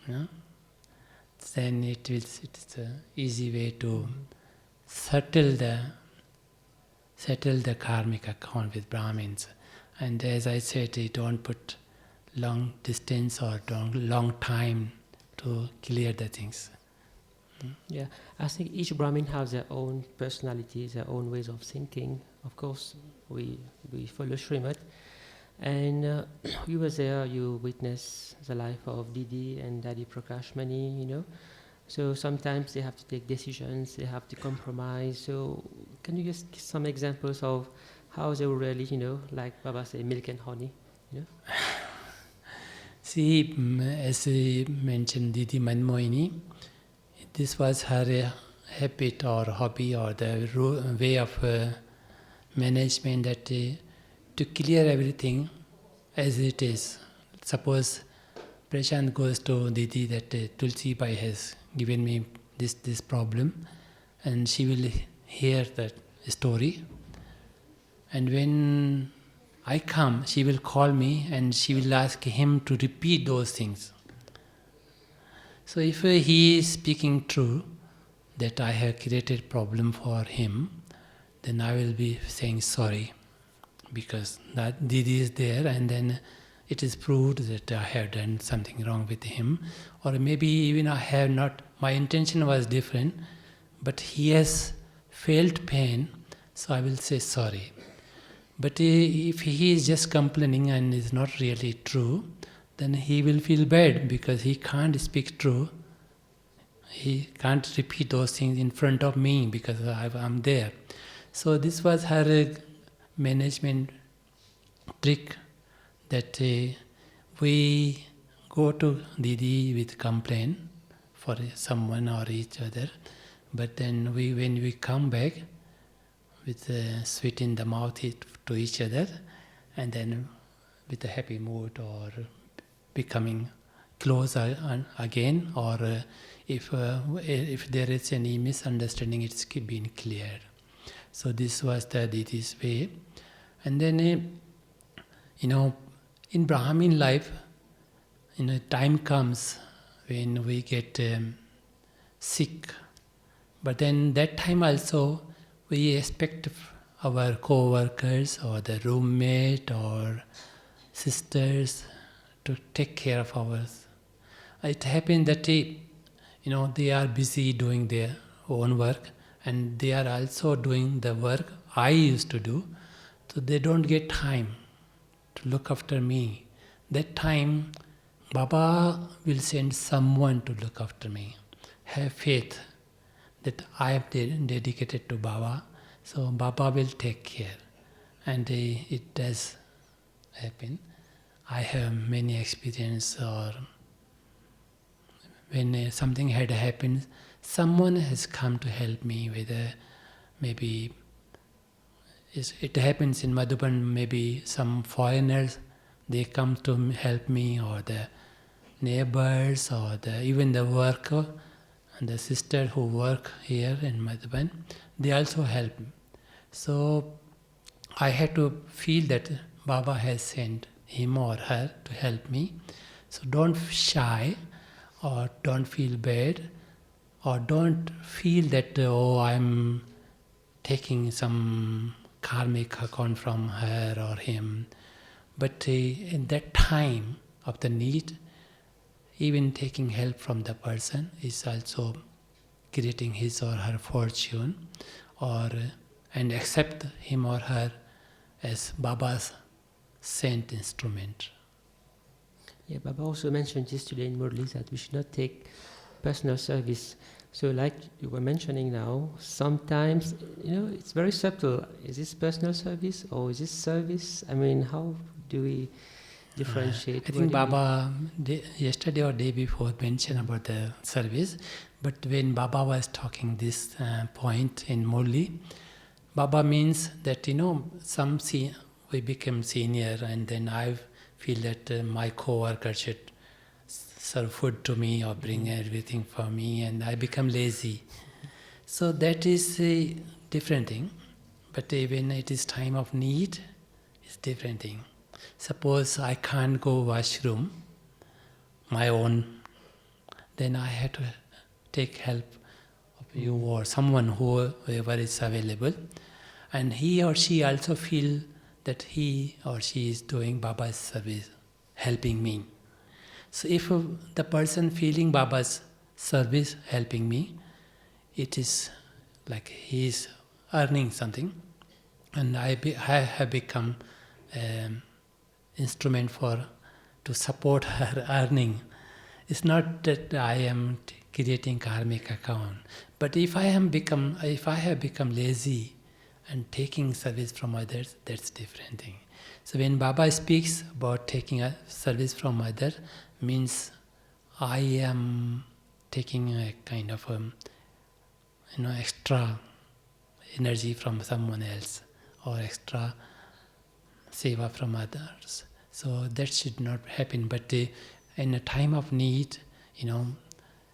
Then it's an easy way to settle the karmic account with Brahmins. And as I said, you don't put long distance or long time to clear the things. Yeah, I think each Brahmin has their own personalities, their own ways of thinking. Of course, we follow Srimad. And you were there, you witnessed the life of Didi and Daddy Prakash Mani, So sometimes they have to take decisions, they have to compromise. So can you just give some examples of how they were really, like Baba say, milk and honey, See, as I mentioned, Didi Manmohini, this was her habit or hobby or the way of management, that to clear everything as it is. Suppose Prashant goes to Didi that Tulsi Bhai has given me this problem, and she will hear that story. And when I come, she will call me and she will ask him to repeat those things. So if he is speaking true, that I have created problem for him, then I will be saying sorry, because that Didi is there, and then it is proved that I have done something wrong with him, or maybe even I have not, my intention was different, but he has felt pain, so I will say sorry. But if he is just complaining and is not really true, then he will feel bad because he can't speak true. He can't repeat those things in front of me because I'm there. So this was her management trick, that we go to Didi with complaint for someone or each other, but then when we come back with sweet in the mouth to each other, and then with a happy mood or becoming close again, or if there is any misunderstanding, it's been cleared. So this was the Diti's way. And then, in Brahmin life, time comes when we get sick. But then that time also, we expect our co-workers or the roommate or sisters to take care of us. It happened that they are busy doing their own work, and they are also doing the work I used to do, so they don't get time to look after me. That time, Baba will send someone to look after me. Have faith that I am dedicated to Baba, so Baba will take care. And it does happen. I have many experience, or when something had happened, someone has come to help me with maybe it happens in Madhuban, maybe some foreigners, they come to help me, or the neighbors, or even the worker and the sister who work here in Madhuban, they also help me. So I had to feel that Baba has sent him or her to help me. So don't shy, or don't feel bad, or don't feel that, I'm taking some karmic account from her or him. But in that time of the need, even taking help from the person is also creating his or her fortune, and accept him or her as Baba's sent instrument. Yeah, Baba also mentioned yesterday in Murli that we should not take personal service. So like you were mentioning now, sometimes, it's very subtle. Is this personal service or is this service? I mean, how do we differentiate? I think Baba, yesterday or day before, mentioned about the service. But when Baba was talking this point in Murli, Baba means that, we become senior, and then I feel that my co-worker should serve food to me or bring everything for me, and I become lazy. So that is a different thing. But when it is time of need, it's different thing. Suppose I can't go washroom, my own, then I have to take help of you or someone, whoever is available. And he or she also feel that he or she is doing Baba's service, helping me. So if the person feeling Baba's service, helping me, it is like he is earning something, and I have become instrument to support her earning. It's not that I am creating karmic account, but if I have become lazy and taking service from others, that's different thing. So when Baba speaks about taking a service from others, means I am taking a kind of extra energy from someone else, or extra seva from others. So that should not happen. But in a time of need,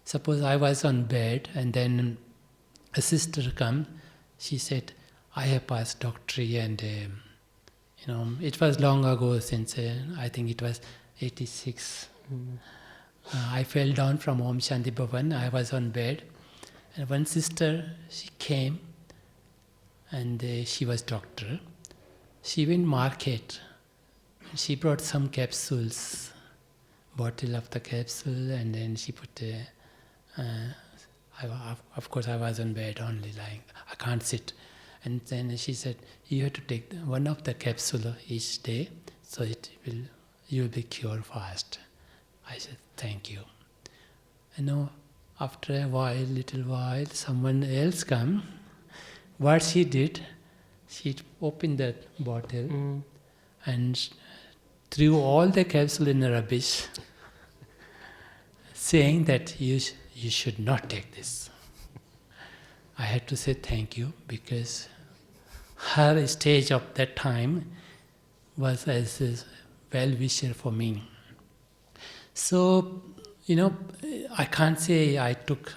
suppose I was on bed and then a sister come, she said, I have passed doctorate, and it was long ago, since I think it was 86. I fell down from Om Shanti Bhavan. I was on bed, and one sister, she came, and she was doctor. She went market. She brought some capsules, bottle of the capsule, and then she put. Of course, I was on bed only, lying. I can't sit. And then she said, you have to take one of the capsule each day, so you will be cured fast. I said, thank you. After a little while, someone else come. What she did, she opened that bottle and threw all the capsule in the rubbish, saying that you should not take this. I had to say thank you, because her stage of that time was as a well-wisher for me. So, I can't say I took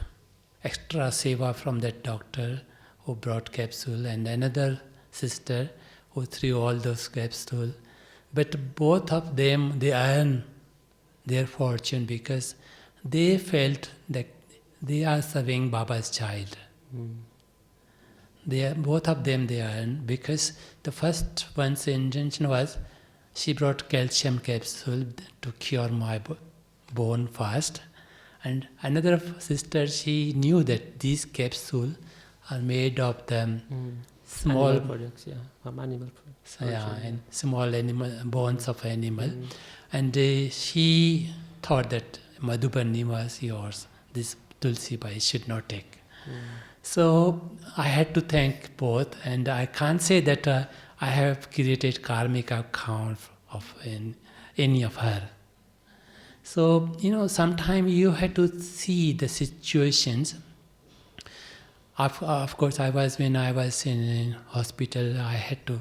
extra seva from that doctor who brought capsule and another sister who threw all those capsules. But both of them, they earn their fortune because they felt that they are serving Baba's child. Both of them they earn because the first one's intention was she brought calcium capsule to cure my bone fast, and another sister, she knew that these capsules are made of the small animal products, from animal products. and small animal bones of animal, and she thought that Madhubani was yours. This Tulsi Bhai should not take. So I had to thank both, and I can't say that I have created karmic account of any of her. So, sometimes you have to see the situations. Of course, when I was in hospital, I had to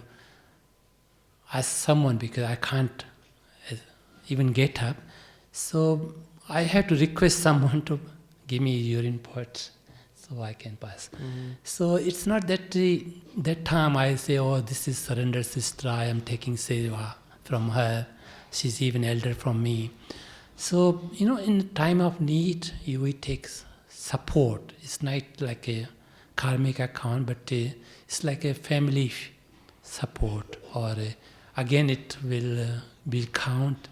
ask someone because I can't even get up. So I had to request someone to give me urine pot so I can pass. So it's not that that time I say, oh, this is surrender sister, I am taking seva from her. She's even elder from me. So, in time of need, we take support. It's not like a karmic account, but it's like a family support. Or again, it will count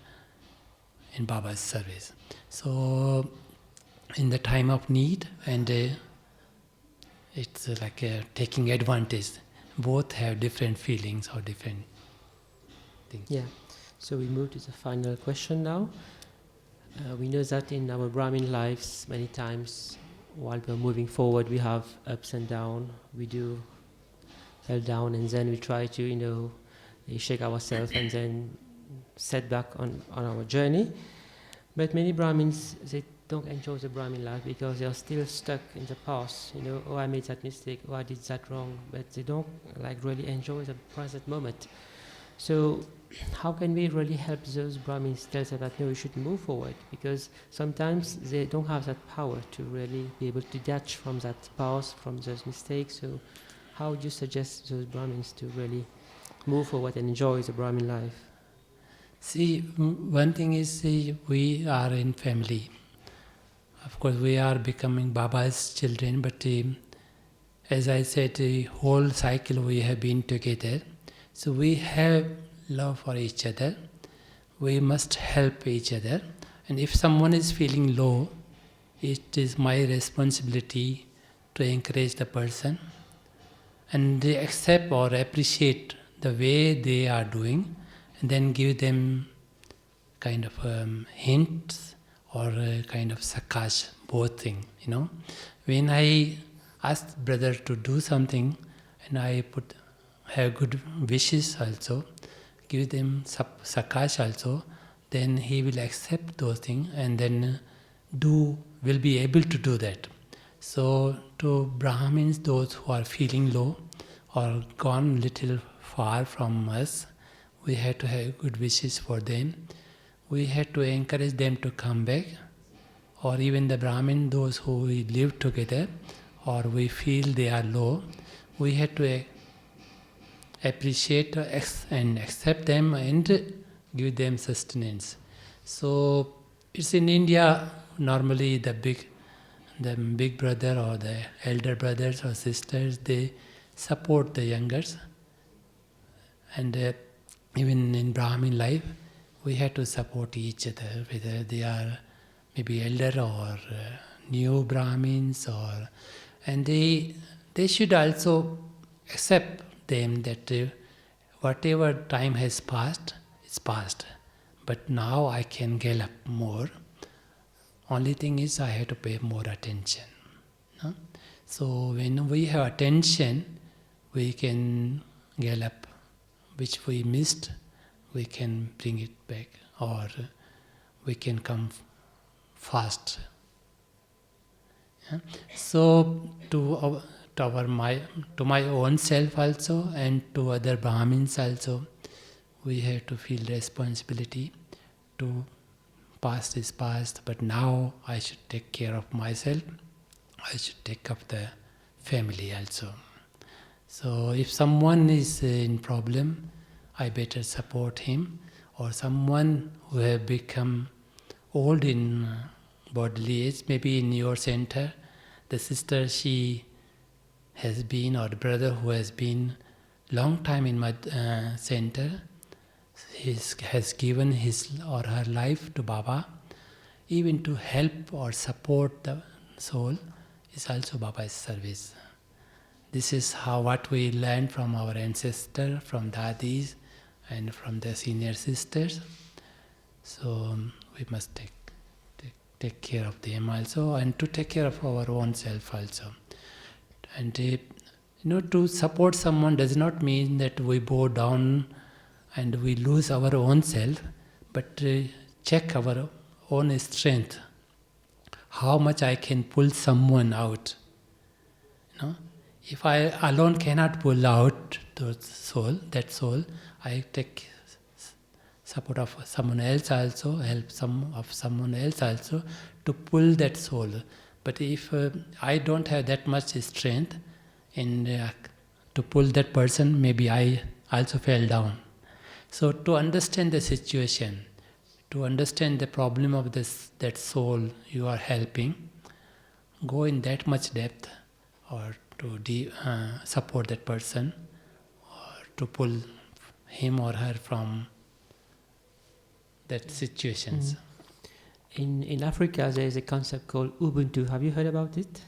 in Baba's service. So, in the time of need, and it's like taking advantage. Both have different feelings or different things. Yeah. So we move to the final question now. We know that in our Brahmin lives, many times while we're moving forward, we have ups and downs. We do fell down, and then we try to, shake ourselves and then set back on our journey. But many Brahmins, they don't enjoy the Brahmin life because they are still stuck in the past. Oh, I made that mistake, oh, I did that wrong. But they don't really enjoy the present moment. So how can we really help those Brahmins tell them that no, we should move forward? Because sometimes they don't have that power to really be able to detach from that past, from those mistakes. So how would you suggest those Brahmins to really move forward and enjoy the Brahmin life? See, one thing is we are in family. Of course, we are becoming Baba's children, but as I said, the whole cycle we have been together. So we have love for each other. We must help each other. And if someone is feeling low, it is my responsibility to encourage the person and they accept or appreciate the way they are doing, and then give them kind of hints or kind of sakash, both things, When I ask brother to do something and I have good wishes also, give them sakash also, then he will accept those things and then will be able to do that. So to Brahmins, those who are feeling low or gone little far from us, we have to have good wishes for them. We have to encourage them to come back. Or even the Brahmin, those who we live together, or we feel they are low, we have to appreciate and accept them and give them sustenance. So it's in India, normally the big brother or the elder brothers or sisters, they support the youngers. And even in Brahmin life, we have to support each other, whether they are maybe elder or new Brahmins, and they should also accept them that whatever time has passed, it's past. But now I can gallop more. Only thing is I have to pay more attention. No? So when we have attention, we can gallop. Which we missed, we can bring it back, or we can come fast. Yeah? So to my own self also, and to other Brahmins also, we have to feel responsibility to past is past, but now I should take care of myself. I should take up the family also. So if someone is in problem, I better support him. Or someone who have become old in bodily age, maybe in your center, the sister she has been, or the brother who has been long time in my center, has given his or her life to Baba, even to help or support the soul is also Baba's service. This is what we learned from our ancestors, from dadis and from the senior sisters. So we must take care of them also, and to take care of our own self also. And to support someone does not mean that we bow down and we lose our own self, but check our own strength. How much I can pull someone out. If I alone cannot pull out that soul, I take support of someone else also, help someone else also to pull that soul. But if I don't have that much strength to pull that person, maybe I also fell down. So to understand the situation, to understand the problem of that soul you are helping, go in that much depth, or to support that person, or to pull him or her from that situations. In Africa, there is a concept called Ubuntu. Have you heard about it?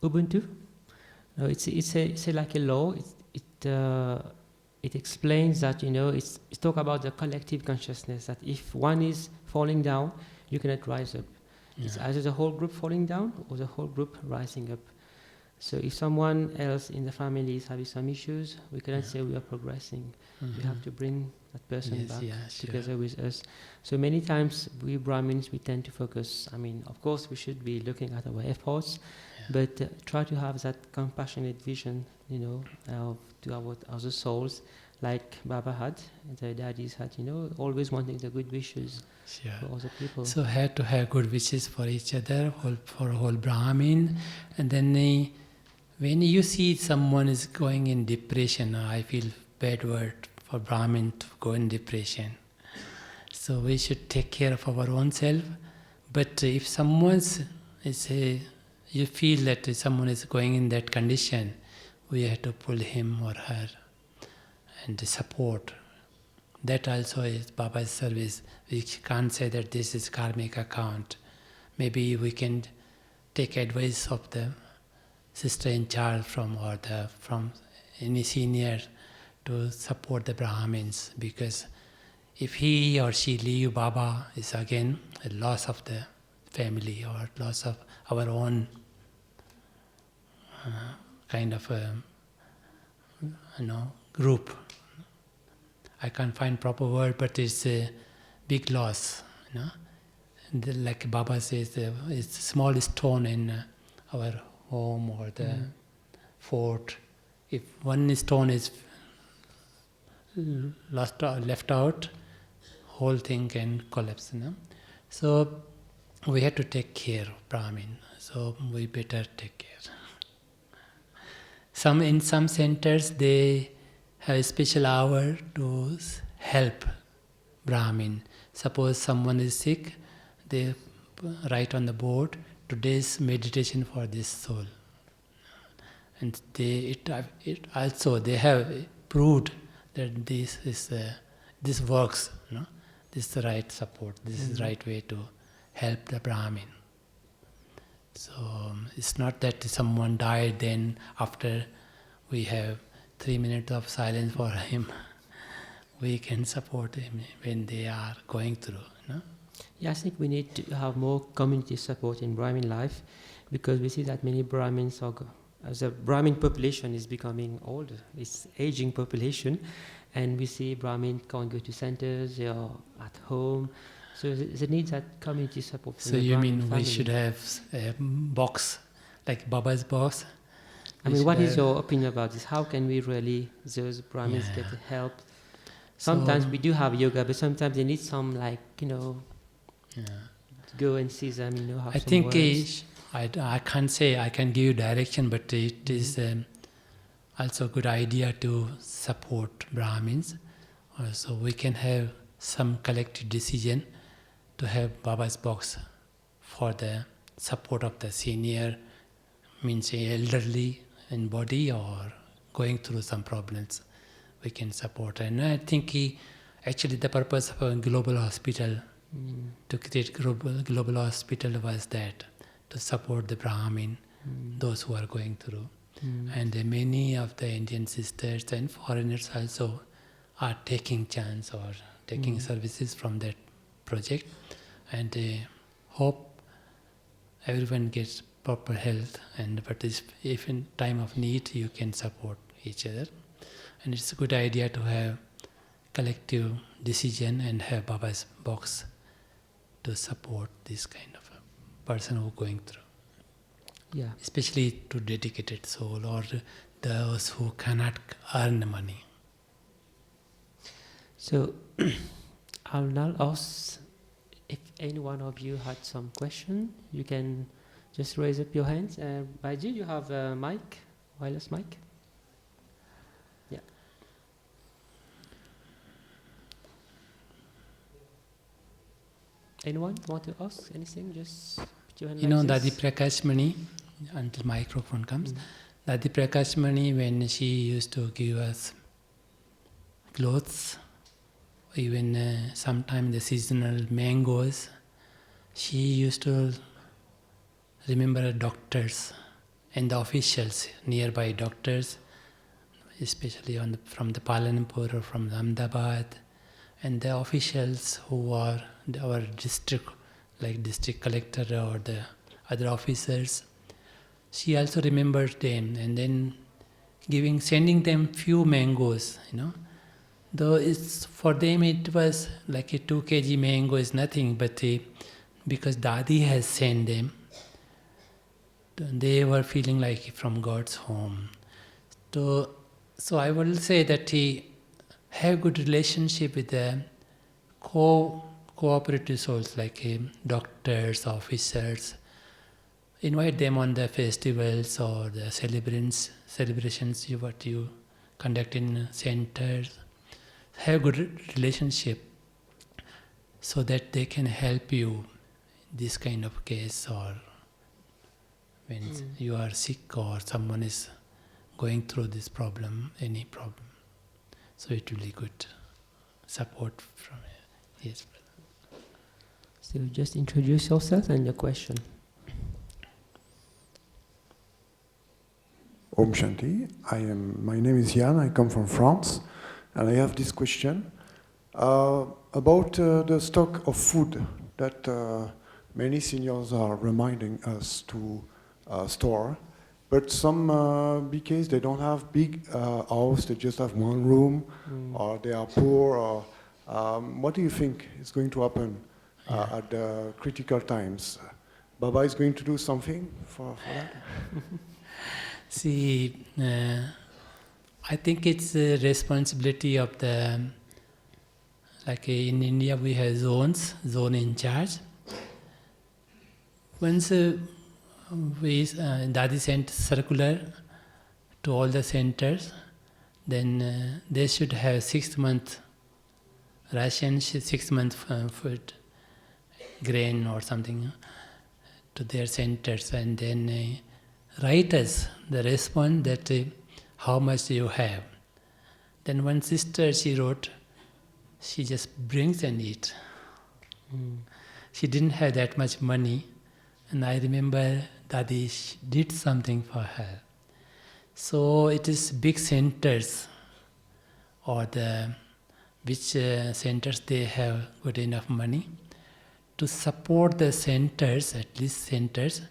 Ubuntu? No, it's like a law. It explains that it's talk about the collective consciousness. That if one is falling down, you cannot rise up. Yeah. It's either the whole group falling down or the whole group rising up. So if someone else in the family is having some issues, we cannot say we are progressing. We have to bring that person back together with us. So many times we Brahmins, we tend to focus, of course we should be looking at our efforts, but try to have that compassionate vision, to our other souls, like Baba had, the daddies had, always wanting the good wishes for other people. So have to have good wishes for each other, for whole Brahmin. And then when you see someone is going in depression, I feel bad word for Brahmin to go in depression. So we should take care of our own self. But if you feel that someone is going in that condition, we have to pull him or her and support. That also is Baba's service. We can't say that this is karmic account. Maybe we can take advice of the sister in charge from any senior to support the Brahmins, because if he or she leave Baba, is again a loss of the family or loss of our own kind of group. I can't find proper word, but it's a big loss. Like Baba says, it's a small stone in our home or the fort. If one stone is left out, whole thing can collapse. So we have to take care of Brahmin. So we better take care. In some centers they have a special hour to help Brahmin. Suppose someone is sick, they write on the board, today's meditation for this soul. And they have proved that this works. This is the right support. This is the right way to help the Brahmin. So it's not that someone died, then after we have 3 minutes of silence for him, we can support him when they are going through. Yeah, I think we need to have more community support in Brahmin life, because we see that many Brahmins as the Brahmin population is becoming older, it's aging population, and we see Brahmin can't go to centers, they are at home. So they need that community support. So you mean family. We should have a box, like Baba's box? What is your opinion about this? How can we really, those Brahmins get help? Sometimes we do have yoga, but sometimes they need some Yeah. Go and see them, have I some think words. I can't say I can give you direction, but it is also a good idea to support Brahmins. Also, we can have some collective decision to have Baba's box for the support of the senior, means elderly in body or going through some problems. We can support, and I think actually the purpose of a global hospital to create global hospital was that to support the Brahmin, those who are going through. And many of the Indian sisters and foreigners also are taking chance or taking services from that project, and hope everyone gets proper health. And but if in time of need you can support each other, and it's a good idea to have collective decision and have Baba's box to support this kind of a person who going through. Yeah. Especially to dedicated soul or those who cannot earn money. So I'll now ask if any one of you had some question. You can just raise up your hands. Bhaiji, you have a mic, wireless mic. Yeah. Anyone want to ask anything? Just put your hand. You like know, this. Dadi Prakash Mani, until microphone comes, Dadi Prakash Mani, when she used to give us clothes, even sometime the seasonal mangoes, she used to remember doctors and the officials, nearby doctors, especially from the Palanpur or from the Ahmedabad, and the officials who are our district, like district collector or the other officers. She also remembers them, and then sending them few mangoes, Though it's for them it was like a 2 kg mango is nothing, but because Dadi has sent them, they were feeling like from God's home. So I will say that he have good relationship with the cooperative souls like doctors, officers. Invite them on the festivals or the celebrations what you conduct in centers. Have good relationship so that they can help you this kind of case, or when you are sick or someone is going through this problem, any problem. So it will be good support from yes. So just introduce yourself and your question. Om Shanti. My name is Gyan. I come from France, and I have this question about the stock of food that many seniors are reminding us to store. But some BKs, they don't have big house, they just have one room, or they are poor. Or, what do you think is going to happen at the critical times? Baba is going to do something for that? See, I think it's a responsibility of the, like in India we have zone in charge. Once Dadi sent circular to all the centers, then they should have 6 month ration, 6 month food, grain or something to their centers, and then write us the response that how much you have. Then one sister, she wrote, she just brings and eat. She didn't have that much money, and I remember Dadi did something for her. So it is big centers or which centers they have good enough money to support the centers, at least centers,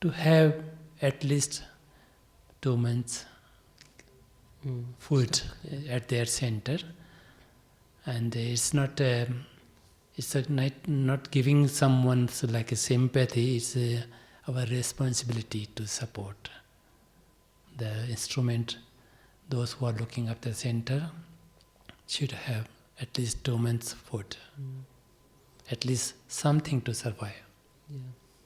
to have at least 2 months food at their center. And it's not not giving someone like a sympathy, it's our responsibility to support the instrument. Those who are looking after the center should have at least 2 months food at least something to survive. Yeah.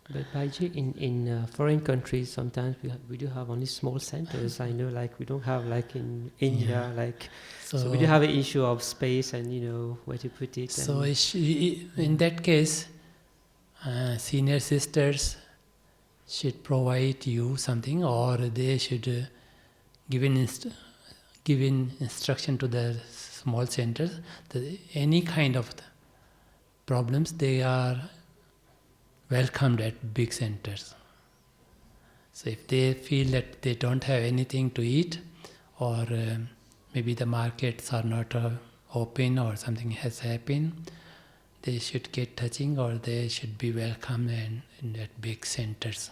But Bhaiji, in foreign countries, sometimes we do have only small centers. I know, like, we don't have, like, in India, like, so we do have an issue of space and, where to put it. So in that case, senior sisters should provide you something, or they should give instruction to the small centers that any kind of problems, they are welcomed at big centers. So if they feel that they don't have anything to eat, or maybe the markets are not open, or something has happened, they should get touching, or they should be welcomed in that big centers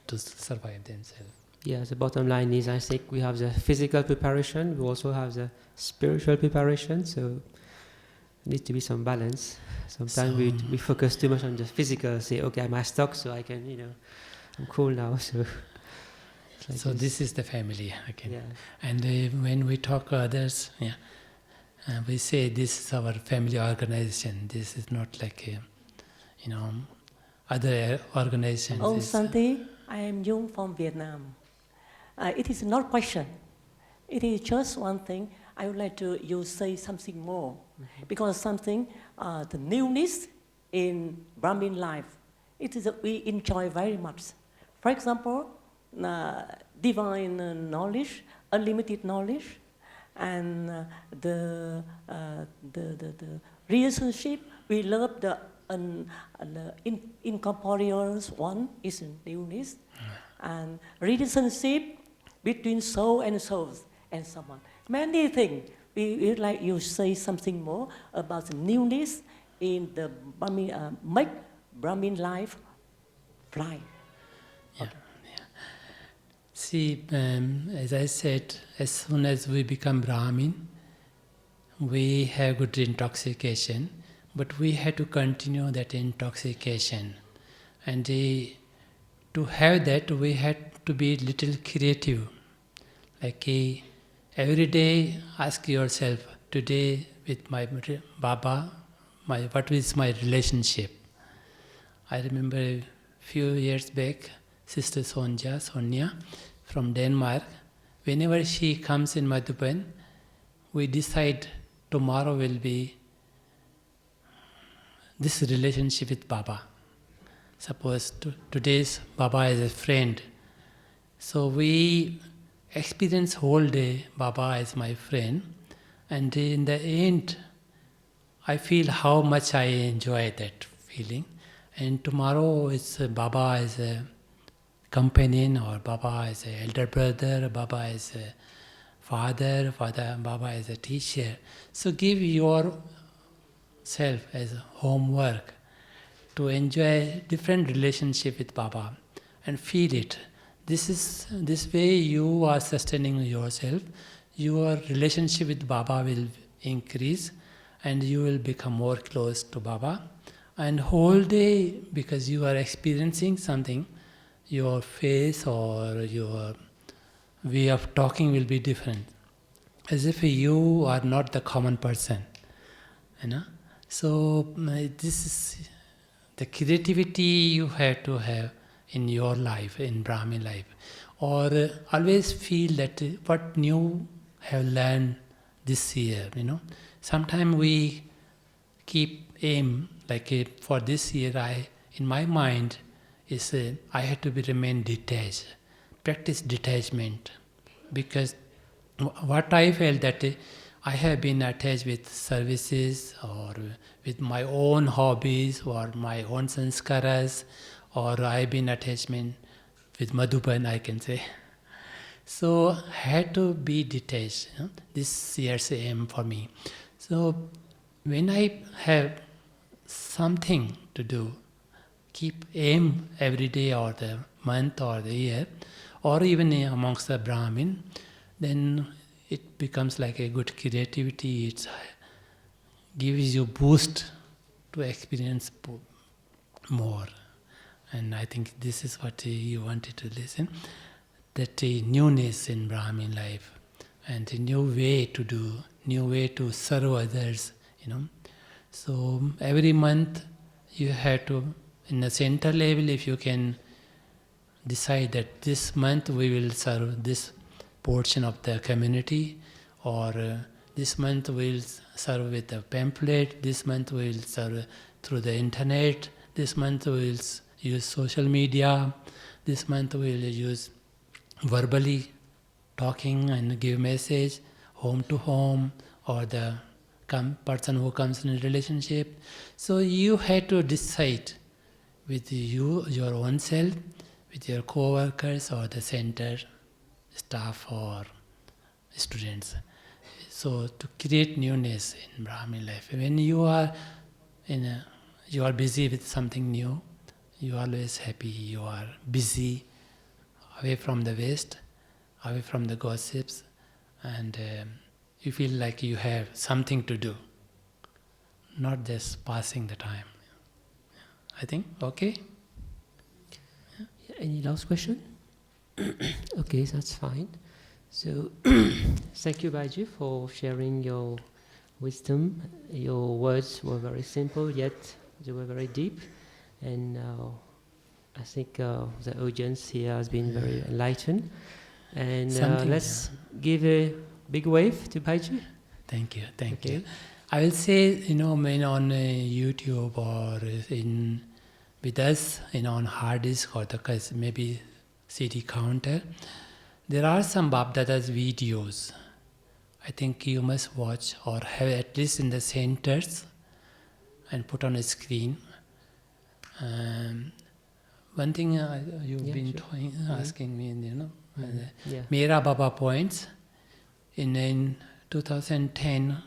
to survive themselves. Yeah, the bottom line is, I think we have the physical preparation, we also have the spiritual preparation, so there needs to be some balance. Sometimes we focus too much on the physical, say, okay, I'm stuck, so I can, I'm cool now. So like this is the family again. Yeah. And when we talk to others, we say this is our family organization. This is not like other organizations. Oh, Santi, I am Jung from Vietnam. It is not question. It is just one thing. I would like you say something more, because something the newness in Brahmin life, it is we enjoy very much. For example, divine knowledge, unlimited knowledge, and the relationship. We love the incorporeal one is newness, and relationship between soul and souls and someone. Many things. We would like you say something more about the newness in the Brahmin, make Brahmin life fly. Yeah. See, as I said, as soon as we become Brahmin, we have good intoxication, but we have to continue that intoxication. And to have that, we had to be little creative. Like every day, ask yourself, today with my Baba, what is my relationship? I remember a few years back, Sister Sonia from Denmark, whenever she comes in Madhuban, we decide tomorrow will be this relationship with Baba. Suppose today's Baba is a friend. So we experience whole day Baba as my friend, and in the end, I feel how much I enjoy that feeling. And tomorrow it's Baba as a companion, or Baba as an elder brother, Baba as a father, Baba as a teacher. So give yourself as homework to enjoy different relationship with Baba and feel it. This way you are sustaining yourself. Your relationship with Baba will increase, and you will become more close to Baba. And whole day, because you are experiencing something, your face or your way of talking will be different, as if you are not the common person. So this is the creativity you have to have in your life, in Brahmin life. Or always feel that what new have learned this year, Sometimes we keep aim, like for this year, in my mind, is I had to remain detached, practice detachment. Because what I felt that I have been attached with services, or with my own hobbies, or my own sanskaras, or I have been attachment with Madhuban, I can say. So had to be detached. This year's aim for me. So when I have something to do, keep aim every day, or the month, or the year, or even amongst the Brahmin, then it becomes like a good creativity. It gives you boost to experience more. And I think this is what you wanted to listen, that newness in Brahmin life, and a new way to do, new way to serve others, So every month you have to, in the center level, if you can decide that this month we will serve this portion of the community, or this month we will serve with a pamphlet, this month we will serve through the internet, this month we will use social media, this month we will use verbally talking and give message home to home, or the person who comes in a relationship. So you have to decide with you, your own self, with your co-workers or the center staff or students. So to create newness in Brahmin life. When you are you are busy with something new, you are always happy, you are busy, away from the waste, away from the gossips, and you feel like you have something to do, not just passing the time. I think, okay? Any last question? Okay, that's fine. So, thank you, Bhaiji, for sharing your wisdom. Your words were very simple, yet they were very deep. And I think the audience here has been very enlightened. And let's give a big wave to Bhaiji. Thank you, thank you. I will say, when on YouTube or with us, on hard disk or the maybe CD counter, there are some Bap Dada's videos. I think you must watch or have at least in the centers and put on a screen. One thing you've been asking me, Mera Baba points. In 2010,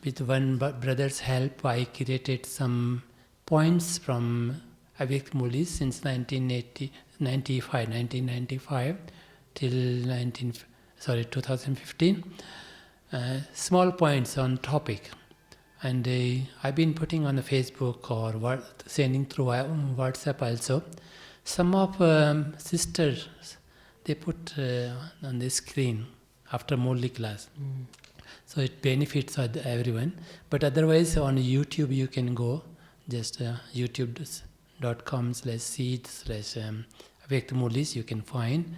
with one brother's help, I created some points from Avik Mulis since 1995 till 2015. Small points on topic. And I've been putting on the Facebook or sending through WhatsApp also. Some of sisters, they put on the screen after Murli class. So it benefits everyone. But otherwise on YouTube you can go, just youtube.com/seed/Avyakt Murlis you can find.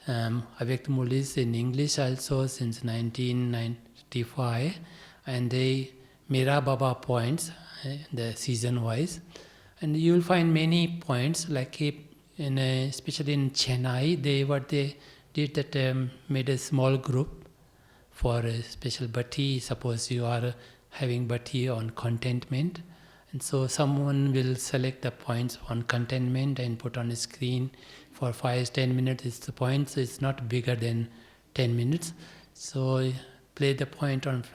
Avyakt Murlis in English also since 1995. And they Mera Baba points, the season wise. And you will find many points, like especially in Chennai, they did that made a small group for a special bhatti. Suppose you are having bhatti on contentment, and so someone will select the points on contentment and put on a screen for 5-10 minutes. It's the points, it's not bigger than 10 minutes. So play the point on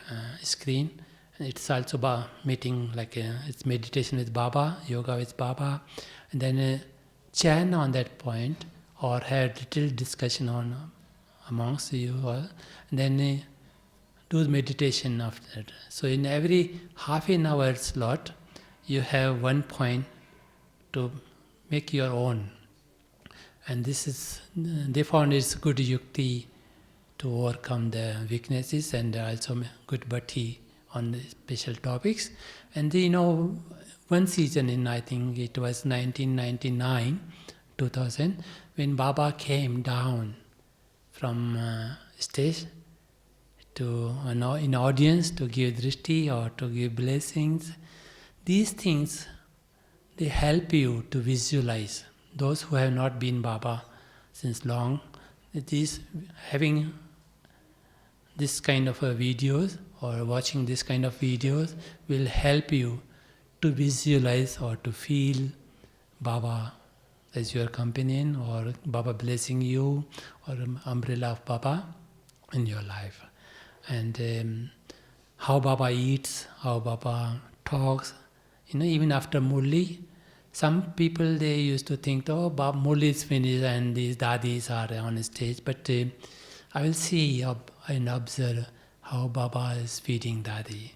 screen. It's also meeting, like it's meditation with Baba, yoga with Baba, and then chant on that point or have little discussion on amongst you all, and then do meditation after that. So in every half an hour slot, you have one point to make your own. And this is, they found it's good yukti to overcome the weaknesses and also good bhatti on the special topics. And one season in, I think it was 1999, 2000, when Baba came down from stage to in audience to give drishti or to give blessings. These things, they help you to visualize. Those who have not been Baba since long, having this kind of videos or watching this kind of videos will help you to visualize or to feel Baba as your companion, or Baba blessing you, or umbrella of Baba in your life. And how Baba eats, how Baba talks. Even after Murli, some people, they used to think, Baba Murli is finished and these dadis are on stage. But I will see and observe how Baba is feeding Dadi,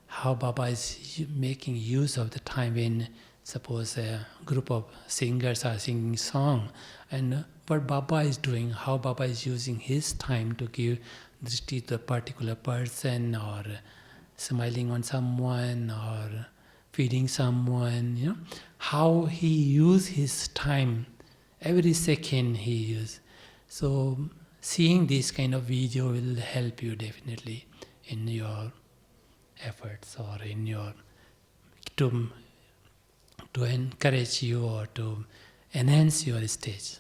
how Baba is making use of the time when, suppose, a group of singers are singing song, and what Baba is doing, how Baba is using his time to give drishti to a particular person, or smiling on someone, or feeding someone, how he use his time, every second he use. So seeing this kind of video will help you definitely in your efforts or in your to encourage you or to enhance your stage.